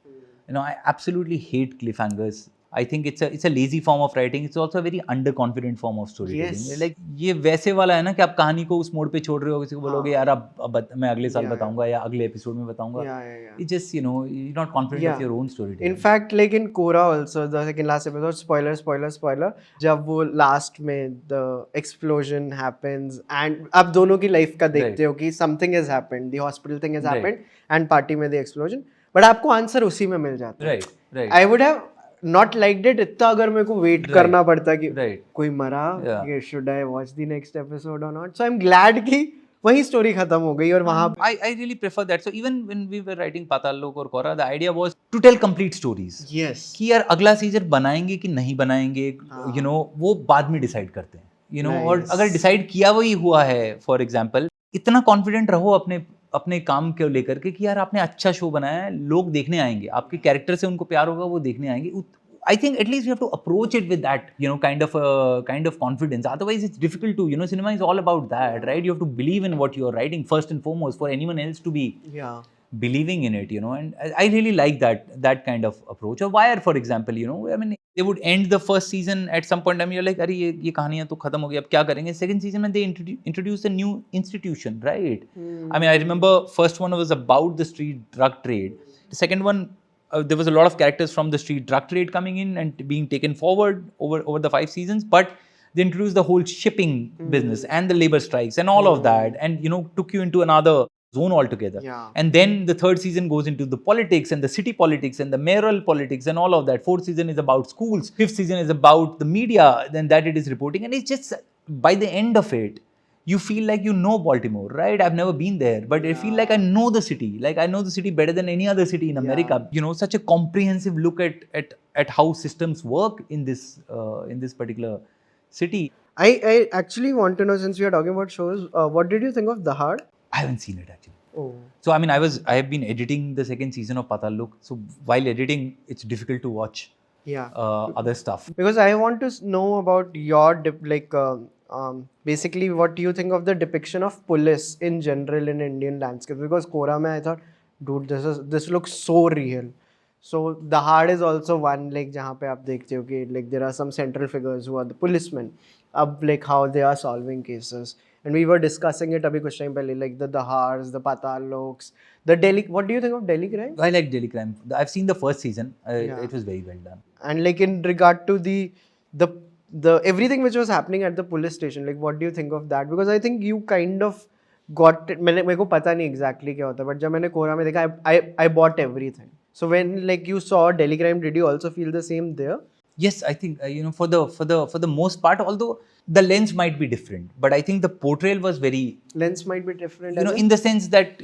I absolutely hate cliffhangers. I think it's a lazy form of writing. It's also a very underconfident form of storytelling. Yes. Like ये वैसे वाला है ना कि आप कहानी को उस मोड़ पे छोड़ रहे हो, किसी को बोलोगे यार अब मैं अगले साल बताऊंगा या अगले एपिसोड में बताऊंगा. It's just you're not confident of your own storytelling. In fact, like in Kohrra also, the second last episode, spoiler. जब वो last में the explosion happens and आप दोनों की life का देखते हो कि something has happened, the hospital thing has happened, and party में the explosion. But आपको आंसर उसी में मिल जाता है. Right. I would have not liked it इतना अगर मेरे को वेट करना पड़ता कि कोई मरा, should I watch the next episode or not? So I'm glad कि वही स्टोरी खत्म हो गई और वहाँ I really prefer that. So even when we were writing Paatal Lok और Kohrra, the idea was to tell complete stories. Yes. कि यार अगला सीजन बनाएंगे कि नहीं बनाएंगे, वो बाद में डिसाइड करते हैं. और अगर डिसाइड किया वही हुआ है, फॉर एग्जाम्पल, इतना कॉन्फिडेंट रहो अपने काम को लेकर के कि यार आपने अच्छा शो बनाया है, लोग देखने आएंगे, आपके कैरेक्टर से उनको प्यार होगा, वो देखने आएंगे. I think at least you have to approach it with that, kind of confidence. Otherwise, it's difficult to, cinema is all about that, right? You have to believe in what you're writing first and foremost for anyone else to be believing in it, And I really like that kind of approach. Or Wire, for example, I mean, they would end the first season at some point. I mean, you're like, अरे ये कहानियाँ तो खत्म हो गई, अब क्या करेंगे? Second season when they introduced a new institution, right? I mean, I remember first one was about the street drug trade. The second one, there was a lot of characters from the street drug trade coming in and being taken forward over the 5 seasons, but they introduced the whole shipping business and the labor strikes and all of that, and took you into another zone altogether. And then the third season goes into the politics and the city politics and the mayoral politics and all of that. Fourth season is about schools. Fifth season is about the media, then that it is reporting. And it's just, by the end of it, you feel like Baltimore, right? I've never been there, but I feel like I know the city. Like I know the city better than any other city in America. Such a comprehensive look at how systems work in this particular city. I actually want to know, since we are talking about shows, what did you think of The Hard? I haven't seen it actually. Oh. So I mean, I have been editing the second season of Paatal Lok. So while editing, it's difficult to watch other stuff. Because I want to know about your basically what do you think of the depiction of police in general in Indian landscape? Because Kohrra mein I thought, dude, this looks so real. So The Hard is also one, like जहाँ पे आप देखते हो कि like there are some central figures who are the policemen, अब like how they are solving cases. and we were discussing it abhi kuch time pehle, like the Dahars, the Pataal Loks, the Delhi. What do you think of Delhi crime? I like Daily Crime. I've seen the first season. Yeah. It was very well done. And like in regard to the everything which was happening at the police station, like what do you think of that? Because I think you kind of got it. मेरे को पता नहीं exactly क्या होता है, but जब मैंने कोहरा में देखा, I bought everything. So when like you saw Delhi crime, did you also feel the same there? Yes, I think for the most part, although the lens might be different, but I think the portrayal was very Lens might be different. in the sense that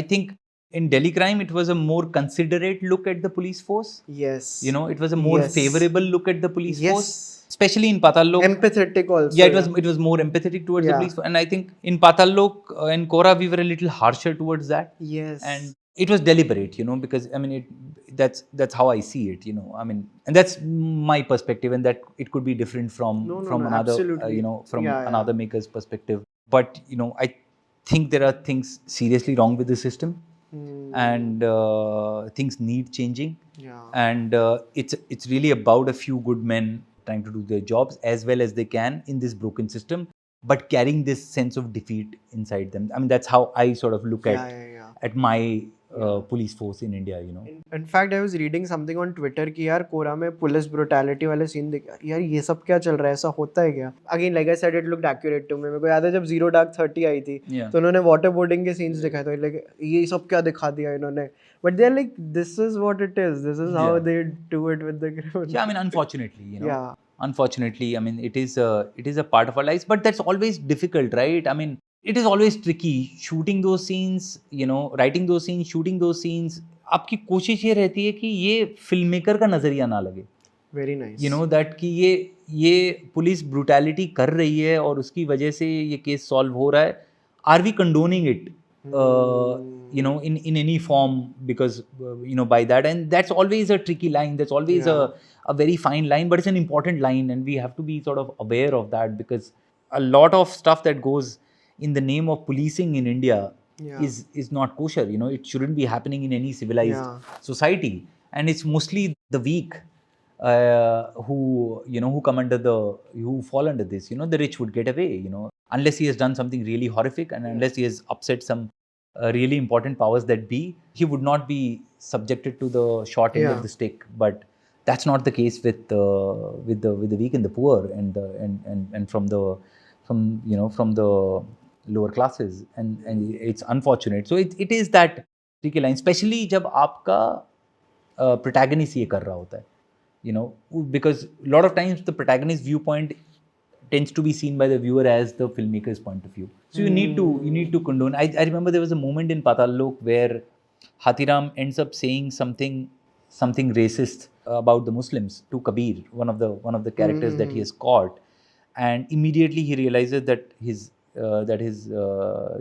I think in Delhi Crime it was a more considerate look at the police force. Yes. It was a more Yes. favorable look at the police Yes. force, especially in Paatal Lok. Empathetic also. Yeah, it was more empathetic towards the Yeah. police force, and I think in Paatal Lok and Kohrra we were a little harsher towards that. Yes. And it was deliberate, because I mean that's how I see it, I mean, and that's my perspective, and that it could be different from No, another absolutely. from Yeah, another maker's perspective. But I think there are things seriously wrong with the system, and things need changing. Yeah. And it's really about a few good men trying to do their jobs as well as they can in this broken system, but carrying this sense of defeat inside them. I mean, that's how I sort of look at my police force in India. In fact, I was reading something on Twitter कि यार कोरा में police brutality वाले scene देख यार ये सब क्या चल रहा है, ऐसा होता है क्या? Again, like I said, it looked accurate to me. मेरे को याद है जब Zero Dark 30 आई थी, तो उन्होंने वाटर बोर्डिंग के सीन्स दिखाए थे, like ये सब क्या दिखा दिया इन्होंने. But they're like, this is what it is. This is how they do it with the criminals. Yeah, I mean, unfortunately, Yeah. Unfortunately, I mean, it is a part of our lives, but that's always difficult, right? I mean, it is always tricky shooting those scenes, writing those scenes, shooting those scenes. आपकी कोशिश ये रहती है कि ये filmmaker का नजरिया ना लगे. Very nice. That कि ये पुलिस ब्रूटैलिटी कर रही है और उसकी वजह से ये केस सॉल्व हो रहा है. Are we condoning it? In any form, because by that, and that's always a tricky line. That's always a very fine line, but it's an important line, and we have to be sort of aware of that, because a lot of stuff that goes in the name of policing in India is not kosher. It shouldn't be happening in any civilized society, and it's mostly the weak who come who fall under this. The rich would get away, unless he has done something really horrific, and unless he has upset some really important powers that be, he would not be subjected to the short end of the stick. But that's not the case with the weak and the poor, and from the lower classes, and it's unfortunate. So it is that tricky line, especially जब आपका protagonist ये कर रहा होता है, because a lot of times the protagonist viewpoint tends to be seen by the viewer as the filmmaker's point of view. So you need to condone. I remember there was a moment in Paatal Lok where Hathiram ends up saying something racist about the Muslims to Kabir, one of the characters that he has caught, and immediately he realizes that his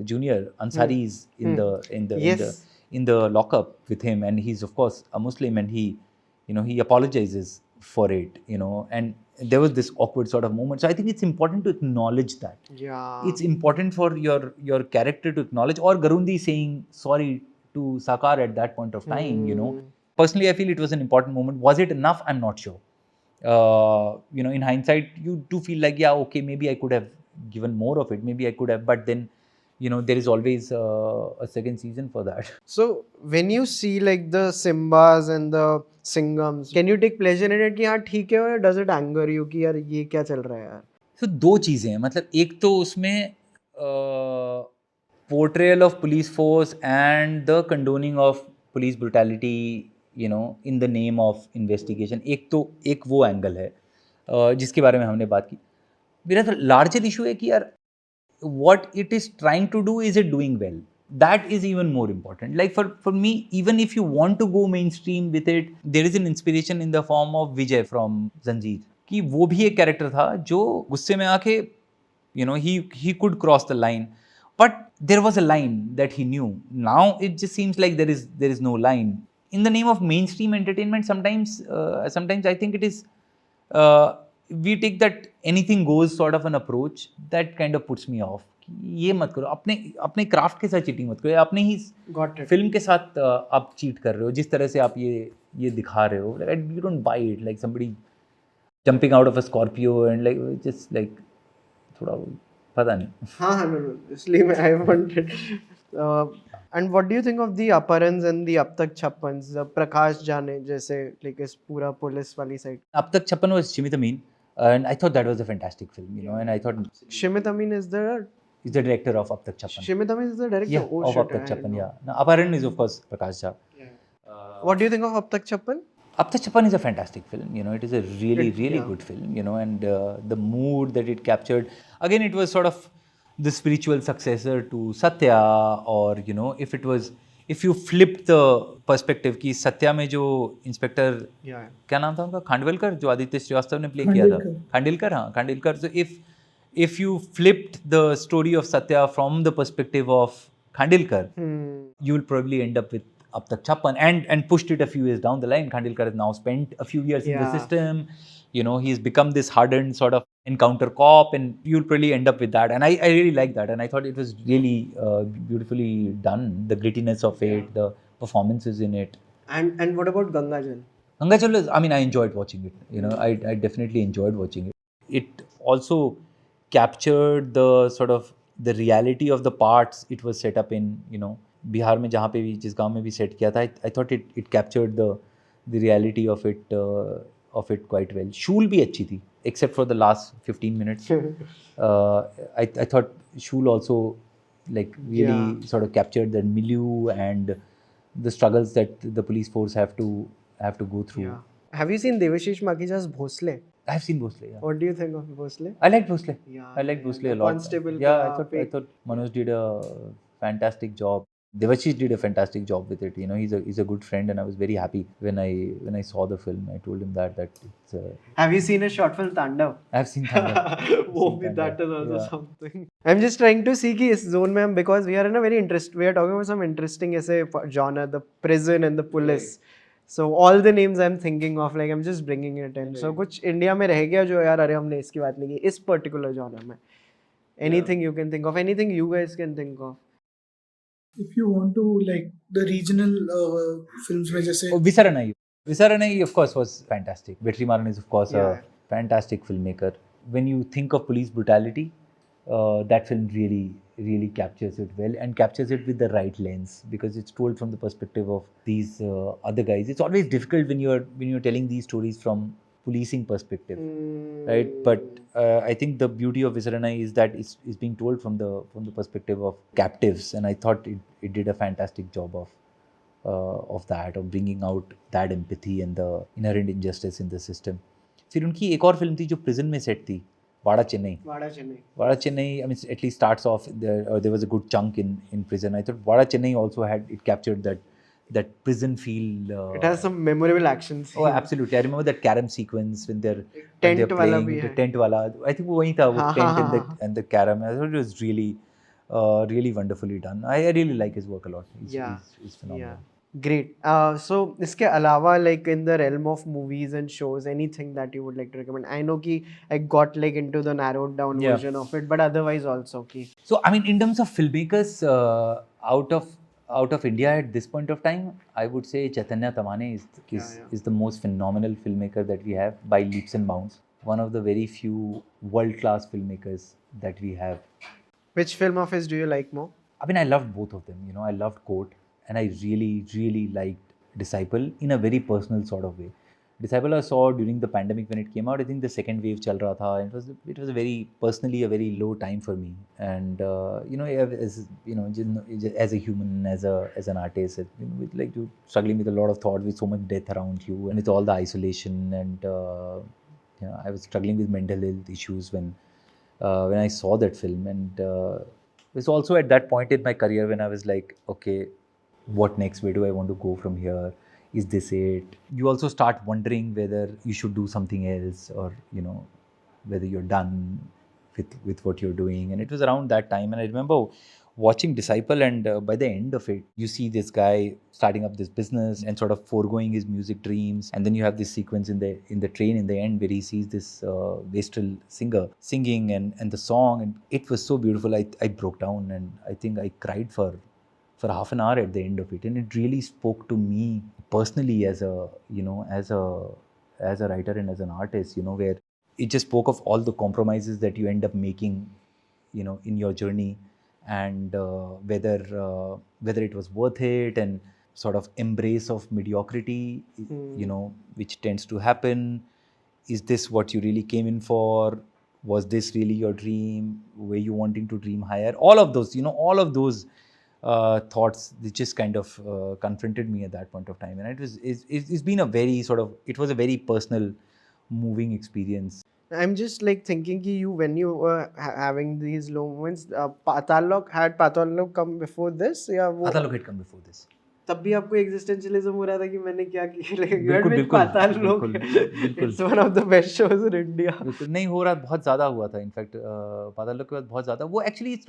junior Ansari is in the lockup with him, and he's of course a Muslim, and he apologizes for it, and there was this awkward sort of moment. So I think it's important to acknowledge that. Yeah. It's important for your character to acknowledge, or Garundi saying sorry to Sakar at that point of time, Personally, I feel it was an important moment. Was it enough? I'm not sure. In hindsight, you do feel like, yeah, okay, maybe I could have given more of it. Maybe I could have, but then, there is always a second season for that. So when you see like the Simbas and the Singhams, can you take pleasure in it कि हाँ ठीक है, or does it anger you कि यार ये क्या चल रहा है यार? So दो चीज़ें हैं, मतलब एक तो उसमें portrayal of police force and the condoning of police brutality, in the name of investigation. एक वो एंगल है जिसके बारे में हमने बात की. मेरा तो लार्जर इशू है कि यार what it is trying to do, is it doing well? That is even more important. Like for me, even if you want to go mainstream with it, there is an inspiration in the form of Vijay from Sangeet. कि वो भी एक character था जो गुस्से में आके he could cross the line, but there was a line that he knew. Now it just seems like there is no line. In the name of mainstream entertainment, sometimes I think it is we take that anything goes sort of an approach that kind of puts me off. ये मत करो, अपने craft के साथ cheating मत करो, अपने ही film के साथ आप चीट कर रहे हो, जिस तरह से आप ये दिखा रहे हो. You don't buy it, like somebody jumping out of a Scorpio and like just like थोड़ा पता नहीं. हाँ, no, इसलिए मैं I wanted. Uh, and what do you think of the Aparans and the अब तक छप्पन्स, प्रकाश जाने जैसे like इस पूरा पुलिस वाली साइड? अब तक छप्पन was Shimit Amin, and I thought that was a fantastic film, you know, and I thought Shimit Amin is the he's the director of Ab Tak Chappan. Shimit Amin is the director. Yeah, Oh of shit, Ab Tak I Chappan, know. yeah. Now, Aparan is of course Prakash Jha. What do you think of अब तक छप्पन? Ab Tak Chappan is a fantastic film, you know, it is a really good film, you know, and the mood that it captured. Again, it was sort of the spiritual successor to Satya, or, you know, if you flipped the perspective कि सत्या में जो inspector Yeah. क्या नाम था उनका, खांडवेलकर, जो आदित्य श्रीवास्तव ने play किया था, खांडिलकर, हाँ Khandilkar. So if you flipped the story of Satya from the perspective of Khandilkar, you will probably end up with Ab Tak Chappan, and pushed it a few years down the line. Khandilkar has now spent a few years in the system. You know, he's become this hardened sort of encounter cop, and you'll probably end up with that. And I really like that, and I thought it was really beautifully done. The grittiness of it, the performances in it. And what about Ganga Jal? Ganga Jal is, I mean, I enjoyed watching it. You know, I definitely enjoyed watching it. It also captured the sort of the reality of the parts it was set up in, you know, Bihar में जहाँ पे भी जिस गांव में भी set किया था, I thought it captured the reality of it quite well. शूल भी अच्छी थी, except for the last 15 minutes. I thought Shul also like really sort of captured the milieu and the struggles that the police force have to go through. Yeah. Have you seen Devashish Makija's Bhosle? I have seen Bhosle. Yeah. What do you think of Bhosle? I liked Bhosle. Yeah, I liked Bhosle a the lot. constable Yeah, ka I thought Manoj did a fantastic job. Devashish did a fantastic job with it. You know, he's a good friend, and I was very happy when I saw the film. I told him that it's. Have you seen a short film Tandav? I have seen Thunder. That is also something. I'm just trying to see कि इस zone में हम, because we are in a very we are talking about some interesting ऐसे genre, the prison and the police. So all the names I'm thinking of, like I'm just bringing it in. So कुछ India में रह गया जो यार अरे हमने इसकी बात नहीं की इस particular genre में. Anything you can think of, anything you guys can think of. If you want to, like the regional films में जैसे Visaranai of course was fantastic. Vetrimaran is of course a fantastic filmmaker. When you think of police brutality, that film really captures it well, and captures it with the right lens, because it's told from the perspective of these other guys. It's always difficult when you're telling these stories from policing perspective, right? But I think the beauty of Visaranai is that it's being told from the perspective of captives, and I thought it did a fantastic job of that, of bringing out that empathy and the inherent injustice in the system. फिर उनकी एक और film थी जो prison में set थी, वाड़ा Chennai. I mean, at least starts off there was a good chunk in prison. I thought Vada Chennai also captured that prison feel. It has some memorable actions. Oh, absolutely! I remember that carom sequence when they're tent playing the tent wala. I think वो वही था, वो tent and the carom. I thought it was really wonderfully done. I really like his work a lot. He's phenomenal. Yeah. Great. So इसके अलावा, like in the realm of movies and shows, anything that you would like to recommend? I know कि I got like into the narrowed down version of it, but otherwise also कि. So I mean, in terms of filmmakers out of India at this point of time, I would say Chaitanya Tamane is the most phenomenal filmmaker that we have by leaps and bounds. One of the very few world-class filmmakers that we have. Which film of his do you like more? I mean, I loved both of them. You know, I loved Court, and I really liked Disciple in a very personal sort of way. Disciple I saw during the pandemic when it came out. I think the second wave chal raha tha, and it was a very personally a very low time for me. And you know, as you know, as a human, as an artist, you know, with like you struggling with a lot of thought, with so much death around you, and with all the isolation, and you know, I was struggling with mental health issues when I saw that film, and it was also at that point in my career when I was like, okay, what next? Where do I want to go from here? Is this it? You also start wondering whether you should do something else, or you know, whether you're done with what you're doing. And it was around that time, and I remember watching Disciple, and by the end of it, you see this guy starting up this business and sort of foregoing his music dreams, and then you have this sequence in the train in the end where he sees this wastrel singer singing and the song, and it was so beautiful. I broke down, and I think I cried for half an hour at the end of it, and it really spoke to me personally as a writer and as an artist, you know, where it just spoke of all the compromises that you end up making in your journey, and whether it was worth it, and sort of embrace of mediocrity, which tends to happen. Is this what you really came in for? Was this really your dream? Were you wanting to dream higher? All of those thoughts, they just kind of confronted me at that point of time, and it's been a very it was a very personal, moving experience. I'm just like thinking कि when you were having these low moments, Paatal Lok come before this या वो Paatal Lok had come before this. तब भी आपको existentialism हो रहा था कि मैंने क्या किया, like you had बिल्कुल, been बिल्कुल, Paatal Lok. बिल्कुल. It's one of the best shows in India. बिल्कुल नहीं हो रहा, बहुत ज़्यादा हुआ था इनफैक्ट पाताल लोक के बाद बहुत ज़्यादा वो actually it's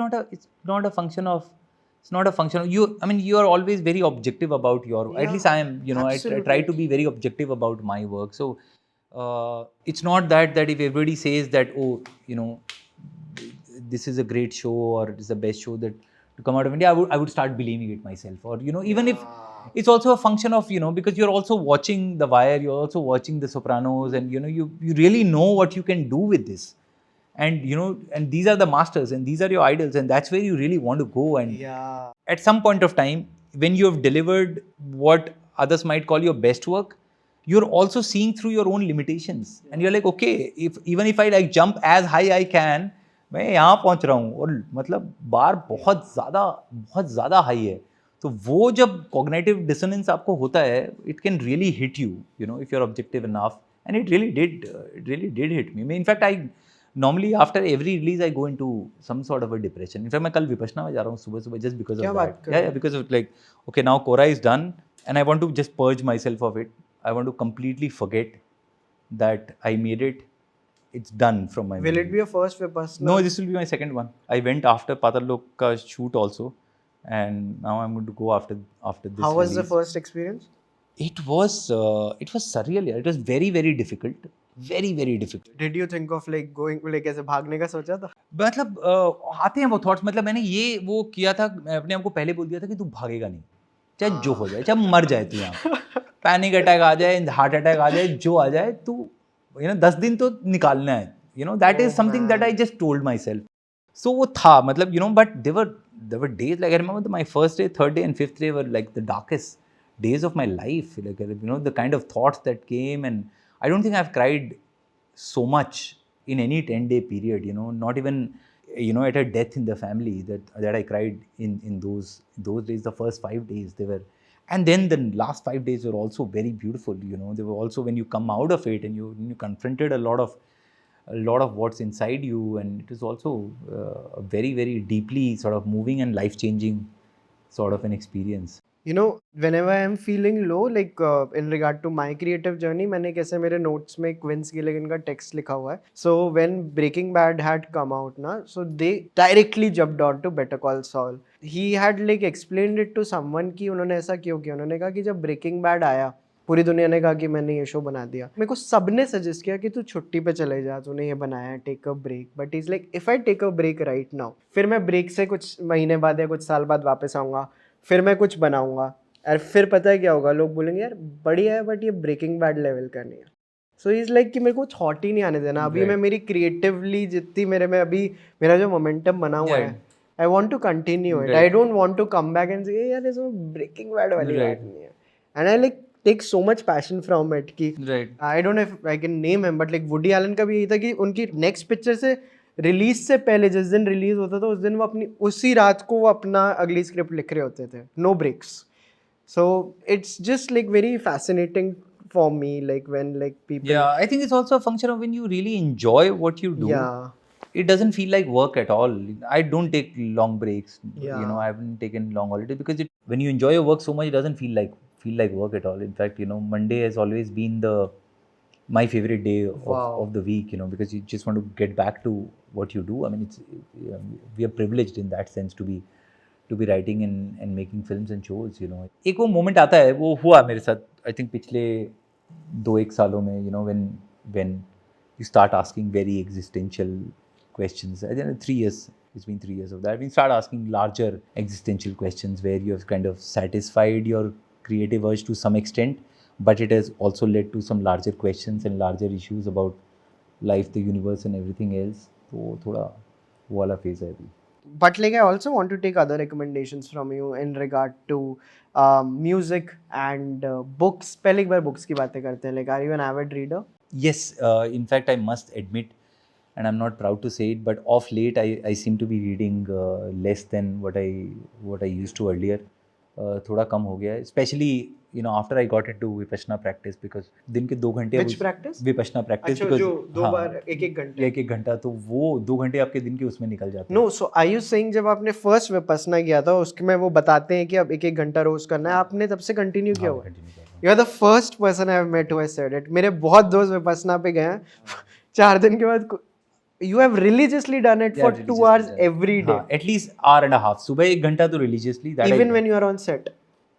not a function of you. I mean, you are always very objective about your, at least I am, I try to be very objective about my work. So it's not that if everybody says that, oh, this is a great show or it is the best show that to come out of India, I would start believing it myself. Or even if it's also a function of, because you're also watching The Wire, you're also watching The Sopranos, and you really know what you can do with this. And and these are the masters, and these are your idols, and that's where you really want to go. And at some point of time, when you have delivered what others might call your best work, you're also seeing through your own limitations, and you're like, okay, even if I like jump as high I can, मैं यहाँ पहुँच रहा हूँ, और मतलब बार बहुत ज़्यादा high है, तो वो जब cognitive dissonance आपको होता है, it can really hit you, if you're objective enough, and it really did hit me. I mean, in fact, I normally after every release I go into some sort of a depression. In fact, मैं कल विपश्यना में जा रहा हूँ सुबह just because of that. Yeah, because of like, okay, now Kohrra is done, and I want to just purge myself of it. I want to completely forget that I made it. It's done from my mind. Will it be your first Vipassana? No, this will be my second one. I went after Paatal Lok ka shoot also, and now I'm going to go after this. How was the release. first experience? It was surreal. Yeah. It was very, very difficult. Very, very difficult. Did you think of like going, like ऐसे भागने का सोचा था? मतलब आते हैं वो thoughts, मतलब मैंने ये वो किया था, मैं अपने आप को पहले बोल दिया था कि तू भागेगा नहीं, चाहे जो हो जाए, चाहे मर जाए तू, यहाँ पैनिक अटैक आ जाए, हार्ट अटैक आ जाए, जो आ जाए, तू 10 दिन तो निकालना है, that is something that I just told myself. So वो था, मतलब but there were days, like I remember my first day, third day and fifth day were like the darkest days of my life, like the kind of thoughts that came, and I don't think I've cried so much in any 10-day period, not even at a death in the family that I cried in those days. The first 5 days they were, and then the last 5 days were also very beautiful. They were also, when you come out of it and you confronted a lot of what's inside you, and it was also a very, very deeply sort of moving and life-changing sort of an experience. Whenever I am feeling low, like in regard to my creative journey, मैंने कैसे मेरे notes में Vince Gilligan का text लिखा हुआ है. So when Breaking Bad had come out ना, so they directly jumped on to Better Call Saul. He had like explained it to someone कि उन्होंने ऐसा क्यों किया. उन्होंने कहा कि जब Breaking Bad आया, पूरी दुनिया ने कहा कि मैंने ये शो बना दिया. मेरे को सबने सजेस्ट किया कि तू छुट्टी पे चले जा, तूने ये बनाया, take a break. But is like, if I take a break right now, फिर मैं ब्रेक से कुछ महीने बाद या कुछ साल बाद वापस आऊँगा, फिर मैं कुछ बनाऊँगा, और फिर पता है क्या होगा, लोग बोलेंगे यार बढ़िया है बट ये ब्रेकिंग बैड लेवल का नहीं है. सो इज लाइक कि मेरे को थॉट ही नहीं आने देना. अभी मैं मेरी क्रिएटिवली जितनी मेरे में अभी मेरा जो मोमेंटम बना हुआ है, I want to continue it. I don't want to come back and से यार इसमें ब्रेकिंग बैड वाली बात नहीं है. And I like take so much passion from it कि I don't know if I can name him, but like Woody Allen का भी यही था कि उनकी नेक्स्ट पिक्चर से रिलीज से पहले जिस दिन रिलीज होता था, उस दिन वो अपनी उसी रात को वो अपना अगली स्क्रिप्ट लिख रहे होते थे, no breaks. So it's just like very fascinating for me, like when like people. Yeah, I think it's also a function of when you really enjoy what you do. Yeah. It doesn't feel like work at all. I don't take long breaks. Yeah. I haven't taken long holidays because when you enjoy your work so much, it doesn't feel like work at all. In fact, Monday has always been my favorite day of the week. Because you just want to get back to what you do. I mean, we are privileged in that sense to be writing and making films and shows. एक वो moment आता है, वो हुआ मेरे साथ I think पिछले 2-1 सालों में, when you start asking very existential questions. I think 3 years, it's been 3 years of that. When you start asking larger existential questions where you have kind of satisfied your creative urge to some extent, but it has also led to some larger questions and larger issues about life, the universe and everything else. तो थोड़ा वो वाला phase है अभी. But like I also want to take other recommendations from you in regard to music and books. पहले एक बार books की बातें करते हैं. Like, are you an avid reader? Yes, in fact, I must admit, and I'm not proud to say it, but of late I seem to be reading less than what I used to earlier. थोड़ा कम हो गया है, especially after I got into Vipassana practice, because दिन के 2 घंटे Which practice? Vipassana practice. अच्छा, because जो 2 हाँ, बार 1-1 घंटे. 1-1 घंटा, तो वो 2 घंटे आपके दिन के उसमें निकल जाते हैं. No, so are you saying जब आपने first विपස්සना किया था उसके में वो बताते हैं कि अब 1-1 घंटा रोज करना है, आपने तब से कंटिन्यू किया हुआ है? continue कर रहा हूँ. You are the first person I have met who has said it. मेरे बहुत दोस्त विपස්සना पे गए हैं 4 दिन के बाद. You have religiously done it for 2 hours every day. हाँ, at least hour and a half. सुबह 1 घंटा तो religiously. Even when you are on set.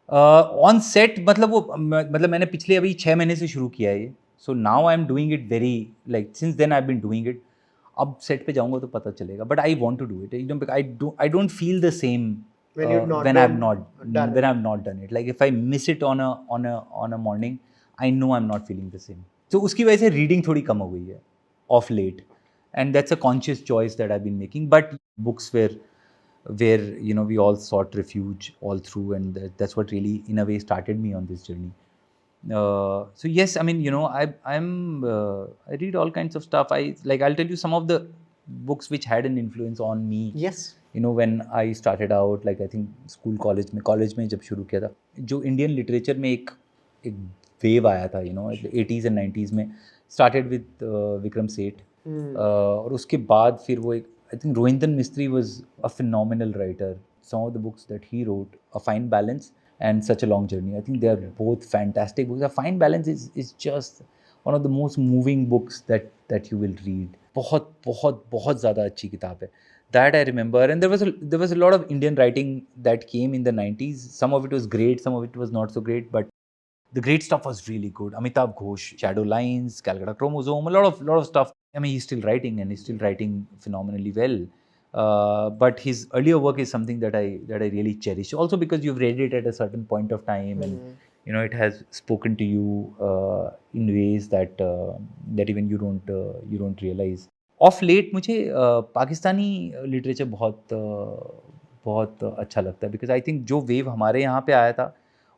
On set मतलब वो मतलब मैंने पिछले अभी 6 महीने से शुरू किया है ये. So now I am doing it very like since then I have been doing it. अब सेट पे जाऊंगा तो पता चलेगा, but I want to do it. I don't feel the same When you've not when I've done- not done when I've not done it. Like if I miss it on a morning, I know I'm not feeling the same. So उसकी वजह से reading थोड़ी कम हो गई है of late, and that's a conscious choice that I've been making. But books where we all sought refuge all through, and that's what really in a way started me on this journey. So yes, I mean I read all kinds of stuff. I'll tell you some of the books which had an influence on me. Yes. When I started out, like I think school college में जब शुरू किया था, जो Indian literature में एक wave आया था 80s and 90s में, started with विक्रम सेठ. और उसके बाद फिर वो एक I think Rohinton Mistry was a phenomenal writer. Some of the books that he wrote, A Fine Balance and Such a Long Journey, I think they are both fantastic books. A Fine Balance is just one of the most moving books that you will read. बहुत ज़्यादा अच्छी किताब है. That I remember, and there was a lot of Indian writing that came in the 90s. Some of it was great, some of it was not so great, but the great stuff was really good. Amitabh Ghosh, Shadow Lines, Calcutta Chromosome, a lot of stuff. I mean, he's still writing, and he's still writing phenomenally well. But his earlier work is something that I really cherish. Also because you've read it at a certain point of time, and it has spoken to you in ways that even you don't realize. Of late मुझे Pakistani literature बहुत अच्छा लगता है, because I think जो wave हमारे यहाँ पे आया था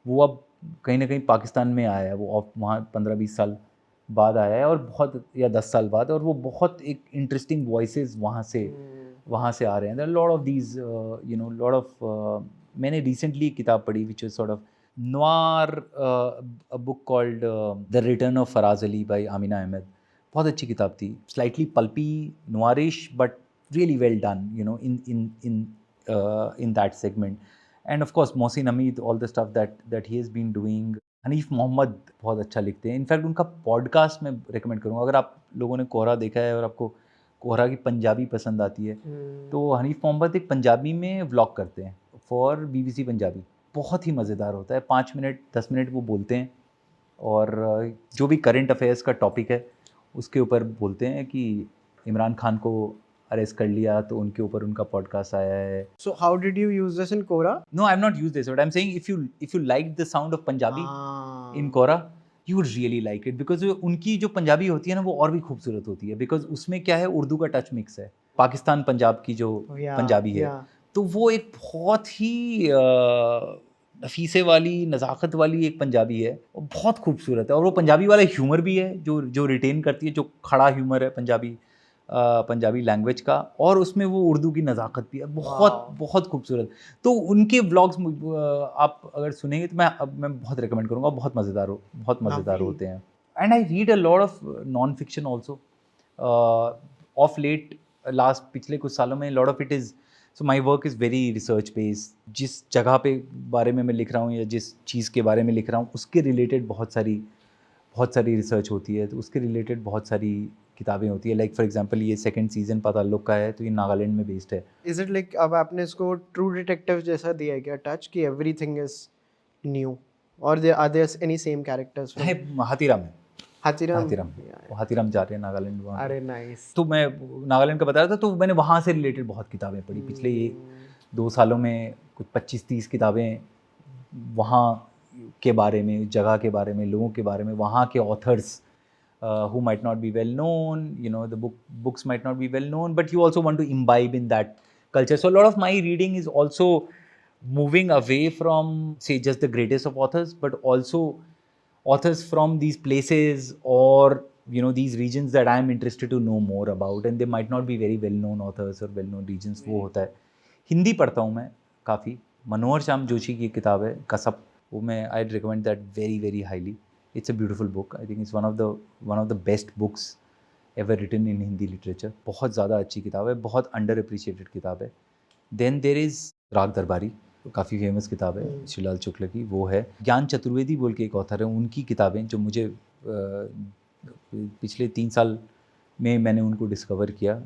वो अब कहीं ना कहीं पाकिस्तान में आया है. वो वहाँ 15-20 साल बाद आया है, और बहुत, या 10 साल बाद, और वो बहुत एक इंटरेस्टिंग वॉइसेस वहाँ से आ रहे हैं. Lot of these lot of मैंने रिसेंटली एक किताब पढ़ी which is sort of noir, a book called the return of Faraz Ali by Amina Ahmed. बहुत अच्छी किताब थी. Slightly pulpy, noirish, but really well done in that segment. And of course Mohsin Hamid, all the stuff that he has been doing. Hanif Mohammed बहुत अच्छा लिखते हैं. In fact उनका podcast मैं रिकमेंड करूँगा. अगर आप लोगों ने कोहरा देखा है और आपको कोहरा की पंजाबी पसंद आती है, तो हनीफ मोहम्मद एक पंजाबी में व्लॉग करते हैं फॉर BBC पंजाबी. बहुत ही मज़ेदार होता है. 5 मिनट 10 मिनट वो बोलते हैं, और जो भी करंट अफेयर्स का टॉपिक है उसके ऊपर बोलते हैं. कि इमरान खान को अरेस्ट कर लिया, तो उनके ऊपर उनका पॉडकास्ट आया है. So how did you use this in Quora? No, I have not used this, but I'm saying if you like the sound of Punjabi in Quora, you would really like it, because उनकी जो पंजाबी होती है ना, वो और भी खूबसूरत होती है. बिकॉज उसमें क्या है, उर्दू का टच मिक्स है. पाकिस्तान पंजाब की जो पंजाबी है, तो वो एक बहुत ही नफीसे वाली, नज़ाकत वाली एक पंजाबी है, और बहुत खूबसूरत है. और वो पंजाबी वाला ह्यूमर भी है जो रिटेन करती है, जो खड़ा ह्यूमर है पंजाबी लैंग्वेज का, और उसमें वो उर्दू की नज़ाकत भी है. बहुत खूबसूरत. तो उनके व्लॉग्स आप अगर सुनेंगे तो मैं बहुत रिकमेंड करूँगा. बहुत मज़ेदार होते हैं. And I read a lot of non fiction also of late. पिछले कुछ सालों में lot of it is, so my work is very research based. जिस जगह पे बारे में मैं लिख रहा हूँ, या जिस चीज़ के बारे में लिख रहा हूँ, उसके रिलेटेड बहुत सारी रिसर्च होती है. तो उसके रिलेटेड बहुत सारी किताबें होती है. लाइक फॉर एग्जांपल ये 2nd सीज़न पाताल लोक का है, तो ये नागालैंड में बेस्ड है. इज इट लाइक अब आपने इसको ट्रू डिटेक्टिव जैसा दिया है क्या टच, कि एवरीथिंग इज न्यू, और are there any same characters? Hathiram जा रहे हैं नागालैंड वहाँ. अरे नाइस. तो मैं नागालैंड का बता रहा था, तो मैंने वहाँ से रिलेटेड बहुत किताबें पढ़ी. पिछले ये 2 सालों में कुछ 25-30 किताबें वहाँ के बारे में, जगह के बारे में, लोगों के बारे में, वहाँ के authors who might not be well known. The books might not be well known, but you also want to imbibe in that culture. So a lot of my reading is also moving away from, say, just the greatest of authors, but also authors from these places, or these regions that I am interested to know more about, and they might not be very well known authors or well known regions. वो होता है. हिंदी पढ़ता हूँ मैं काफ़ी. मनोहर श्याम जोशी की किताब है कसब, वो मैं I recommend that very very highly. It's a beautiful book. I think it's one of the best books ever written in Hindi literature. बहुत ज़्यादा अच्छी किताब है, बहुत अंडर अप्रिशिएटेड किताब है. Then there is राग दरबारी, काफ़ी फेमस किताब है शिवलाल शुक्ल की, वो है. ज्ञान चतुर्वेदी बोल के एक ऑथर है, उनकी किताबें जो मुझे पिछले 3 साल में मैंने उनको डिस्कवर किया,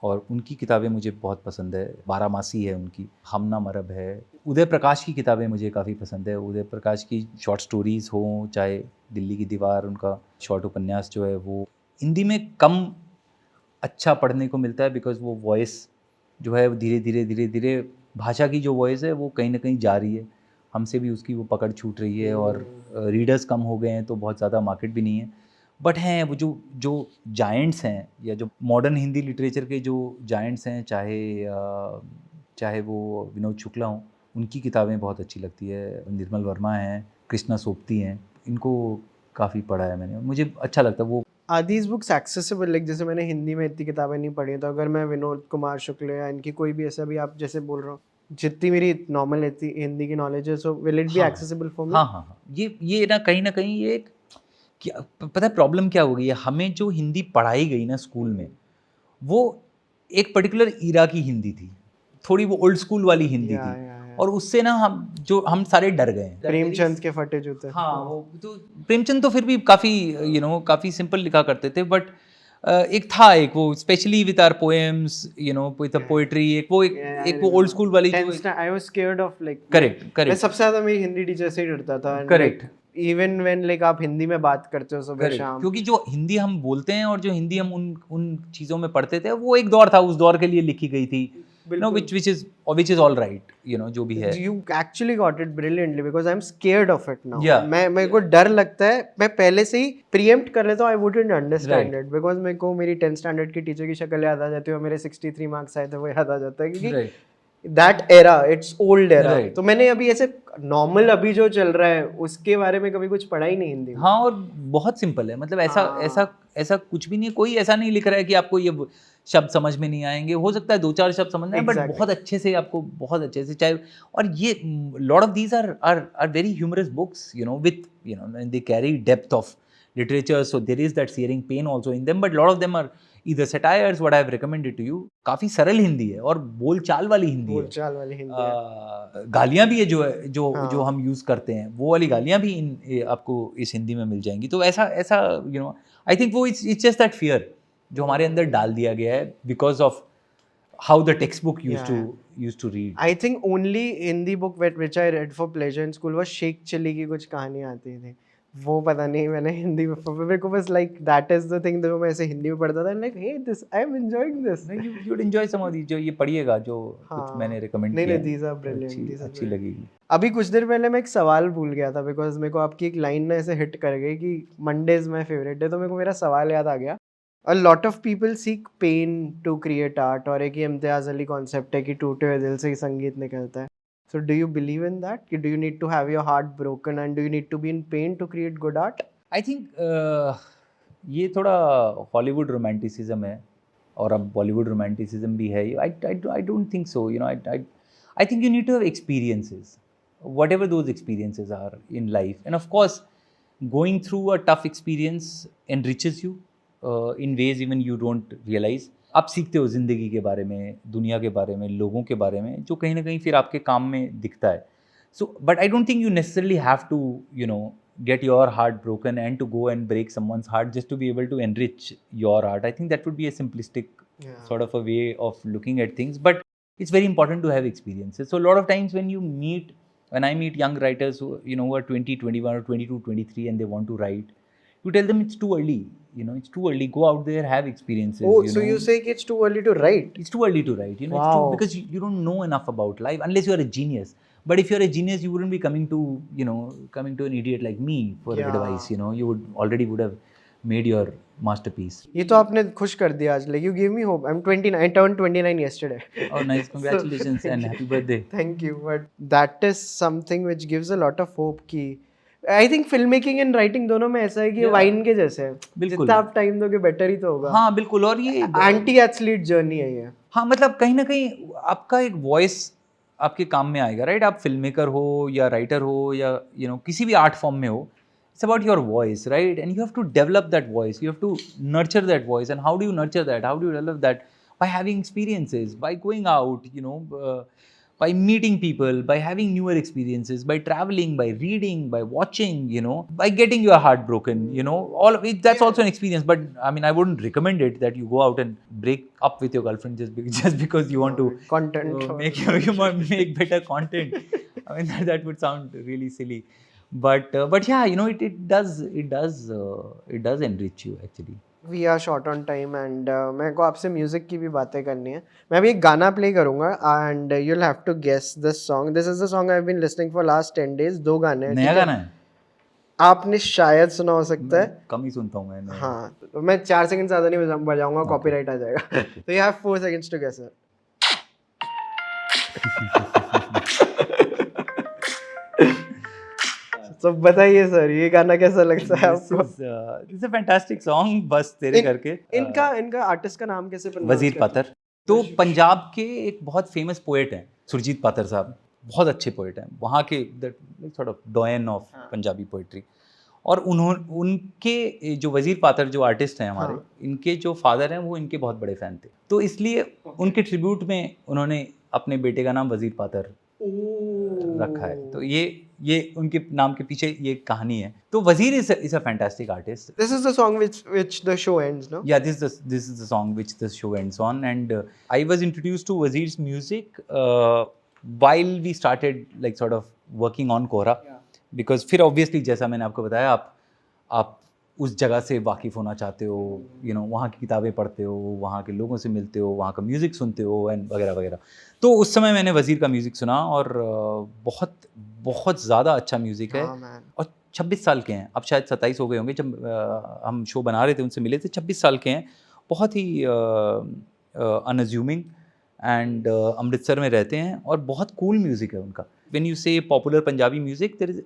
और उनकी किताबें मुझे बहुत पसंद है. बारामासी है उनकी, हमना मरब है. उदय प्रकाश की किताबें मुझे काफ़ी पसंद है. उदय प्रकाश की शॉर्ट स्टोरीज़ हों, चाहे दिल्ली की दीवार, उनका शॉर्ट उपन्यास जो है वो हिंदी में कम अच्छा पढ़ने को मिलता है, बिकॉज वो वॉइस जो है धीरे धीरे भाषा की जो वॉइस है वो कहीं ना कहीं जा रही है. हमसे भी उसकी वो पकड़ छूट रही है, और रीडर्स कम हो गए हैं, तो बहुत ज़्यादा मार्केट भी नहीं है. बट हैं वो जो जायंट्स हैं, या जो मॉडर्न हिंदी लिटरेचर के जो जायंट्स हैं, चाहे वो विनोद शुक्ला हों, उनकी किताबें बहुत अच्छी लगती है. निर्मल वर्मा हैं, कृष्णा सोपती हैं, इनको काफ़ी पढ़ा है मैंने, मुझे अच्छा लगता है वो. Are these books accessible? Like जैसे मैंने हिंदी में इतनी किताबें नहीं पढ़ी, तो अगर मैं विनोद कुमार शुक्ल या इनकी कोई भी ऐसा भी, आप जैसे बोल रहे हो, जितनी मेरी नॉर्मल हिंदी की नॉलेज है, so will it be accessible for me? हाँ. ये ना कहीं ये क्या पता है प्रॉब्लम क्या हो गई है. हमें जो हिंदी पढ़ाई गई ना स्कूल में, वो एक पर्टिकुलर ईरा की हिंदी थी, थोड़ी वो ओल्ड स्कूल वाली हिंदी थी. और उससे ना हम सारे डर गए. प्रेमचंद के फटे जूते. हाँ, वो तो प्रेमचंद तो फिर भी काफ़ी सिंपल लिखा करते थे, बट एक वो specially with our poems, with poetry, एक वो ओल्ड स्कूल वाली जो. I was scared of like. Correct. मैं सबसे ज़्यादा मेरी हिंदी टीचर से ही डरता था. करेक्ट. इवन व्हेन लाइक आप हिंदी में बात करते हो सुबह शाम, क्योंकि जो हिंदी हम बोलते हैं और जो हिंदी हम उन चीज़ों में पढ़ते थे, वो एक दौर था, उस दौर के लिए लिखी गई थी. which is all right, जो भी है. You actually got it brilliantly, because I'm scared of it now. Yeah. मेरे को डर लगता है, मैं पहले से ही प्रीएम्प्ट कर लेता हूँ. I wouldn't understand it, because मेरे को मेरी 10th स्टैंडर्ड की टीचर की शक्ल याद आ जाती है, और मेरे 63 मार्क्स आए थे वो याद आ जाता है, क्योंकि that era, it's old era. तो मैंने अभी ऐसे नॉर्मल अभी जो चल रहा है उसके बारे में कभी कुछ पढ़ा ही नहीं हिंदी में. हाँ, और बहुत सिंपल है, मतलब ऐसा कुछ भी नहीं, कोई ऐसा नहीं लिख रहा है कि आपको ये शब्द समझ में नहीं आएंगे. हो सकता है 2-4 शब्द समझ में आए, बट बहुत अच्छे से आपको, बहुत अच्छे से, चाहे. और ये lot of these are very humorous books, with they carry depth of literature, so there is that searing pain also in them, but lot of them are either satires, what I have recommended to you. काफ़ी सरल हिंदी है और बोलचाल वाली हिंदी है. गालियाँ भी है जो हम यूज़ करते हैं, वो वाली गालियाँ भी आपको इस हिंदी में मिल जाएंगी. तो ऐसा आई थिंक वो इट्स जस्ट दैट फियर जो हमारे अंदर डाल दिया गया है, because of how the textbook used to read. I think only Hindi book which I read for pleasure in school was Sheikh Chilli की कुछ कहानी आती थी. वो पता नहीं मैंने हिंदी में, मेरे को बस like that is the thing जो मैं ऐसे हिंदी में पढ़ता था, like hey this I am enjoying this. You would enjoy some of these, जो ये पढ़िएगा, जो कुछ मैंने रिकमेंड किया. नहीं, दीस आर ब्रिलियंट, अच्छी लगेगी. अभी कुछ देर पहले मैं एक सवाल भूल गया था, बिकॉज मेरे को आपकी एक लाइन ना ऐसे हिट कर गई कि Monday is my favourite day, तो मेरे को मेरा सवाल याद आ गया. A lot of people seek pain to create art, और एक ये इम्तियाज अली कॉन्सेप्ट है कि टूटे हुए दिल से ही संगीत निकलता है. So do you believe in that? Do you need to have your heart broken and do you need to be in pain to create good art? I think ये थोड़ा हॉलीवुड रोमांटिसिज्म है, और अब बॉलीवुड रोमांटिसिज्म भी है. I don't think so. I think you need to have experiences, whatever those experiences are in life, and of course, going through a tough experience enriches you in ways even you don't realize. आप सीखते हो ज़िंदगी के बारे में, दुनिया के बारे में, लोगों के बारे में, जो कहीं ना कहीं फिर आपके काम में दिखता है. So, but I don't think you necessarily have to, get your heart broken and to go and break someone's heart just to be able to enrich your art. I think that would be a simplistic sort of a way of looking at things. But it's very important to have experiences. So a lot of times when I meet young writers who are 20, 21 or 22, 23 and they want to write, you tell them it's too early. It's too early. Go out there, have experiences. Oh, so you say it's too early to write? It's too early to write. Wow. Because you don't know enough about life unless you are a genius. But if you're a genius, you wouldn't be coming to an idiot like me for advice. You would have made your masterpiece. ये तो आपने खुश कर दिया आज. Like you gave me hope. I'm 29. I turned 29 yesterday. Oh, nice! Congratulations and happy birthday. Thank you. But that is something which gives a lot of hope कि I think filmmaking and writing दोनों में ऐसा है कि wine के जैसे है. बिल्कुल. जितना आप टाइम दोगे बेटर ही तो होगा. हाँ बिल्कुल. और ये एंटी एथलीट जर्नी है ये. हाँ मतलब कहीं ना कहीं आपका एक वॉइस आपके काम में आएगा, राइट? आप फिल्म मेकर हो या राइटर हो या किसी भी आर्ट फॉर्म में हो. It's about your voice, right? And you have to develop that voice. You have to nurture that voice. And how do you nurture that? How do you develop that? By having experiences, by going out, by meeting people, by having newer experiences, by traveling, by reading, by watching, by getting your heart broken, all of it. That's also an experience. But I mean, I wouldn't recommend it that you go out and break up with your girlfriend just because you want to content make better content. I mean, that would sound really silly. But yeah, it does enrich you actually. We are short on time and मेरे को आपसे music की भी बातें करनी है. मैं अभी एक गाना प्ले करूंगा and you'll have to guess this song. This is the song I've been listening for last 10 days. 2 गाने हैं. नया गाना है? आपने शायद सुना हो सकता है. कम ही सुनता हूँ मैं. हाँ, तो मैं 4 सेकंड ज़्यादा नहीं बजाऊंगा, कॉपीराइट आ जाएगा. तो you have 4 seconds to guess it. तो बताइए सर, ये गाना कैसा लगता है आपको? This is a fantastic song. बस तेरे करके. इनका आर्टिस्ट का नाम कैसे pronounce वजीर पातर. तो पंजाब के एक बहुत फेमस पोएट हैं सुरजीत पातर साहब. बहुत अच्छे पोएट हैं. वहाँ के sort of doyen of Punjabi poetry. और उनके जो वजीर पातर जो आर्टिस्ट हैं हमारे, इनके जो फादर हैं वो इनके बहुत बड़े फैन थे. तो इसलिए उनके ट्रिब्यूट में उन्होंने अपने बेटे का नाम वजीर पातर रखा है. तो ये उनके नाम के पीछे ये कहानी है. तो वजीर is a fantastic artist. This is the song which the show ends, no? Yeah, this is the song which the show ends on. And I was introduced to Wazir's music while we started like sort of working on Kohrra. Yeah. Because फिर obviously जैसा मैंने आपको बताया, आप उस जगह से वाकिफ़ होना चाहते हो, वहाँ की किताबें पढ़ते हो, वहाँ के लोगों से मिलते हो, वहाँ का म्यूज़िक सुनते हो एंड वगैरह वगैरह. तो उस समय मैंने वज़ीर का म्यूज़िक सुना और बहुत बहुत ज़्यादा अच्छा म्यूज़िक है. और 26 साल के हैं, अब शायद 27 हो गए होंगे. जब हम शो बना रहे थे उनसे मिले थे. 26 साल के हैं, बहुत ही अनअज्यूमिंग एंड अमृतसर में रहते हैं और बहुत कूल म्यूज़िक है उनका. When you say popular Punjabi music, there is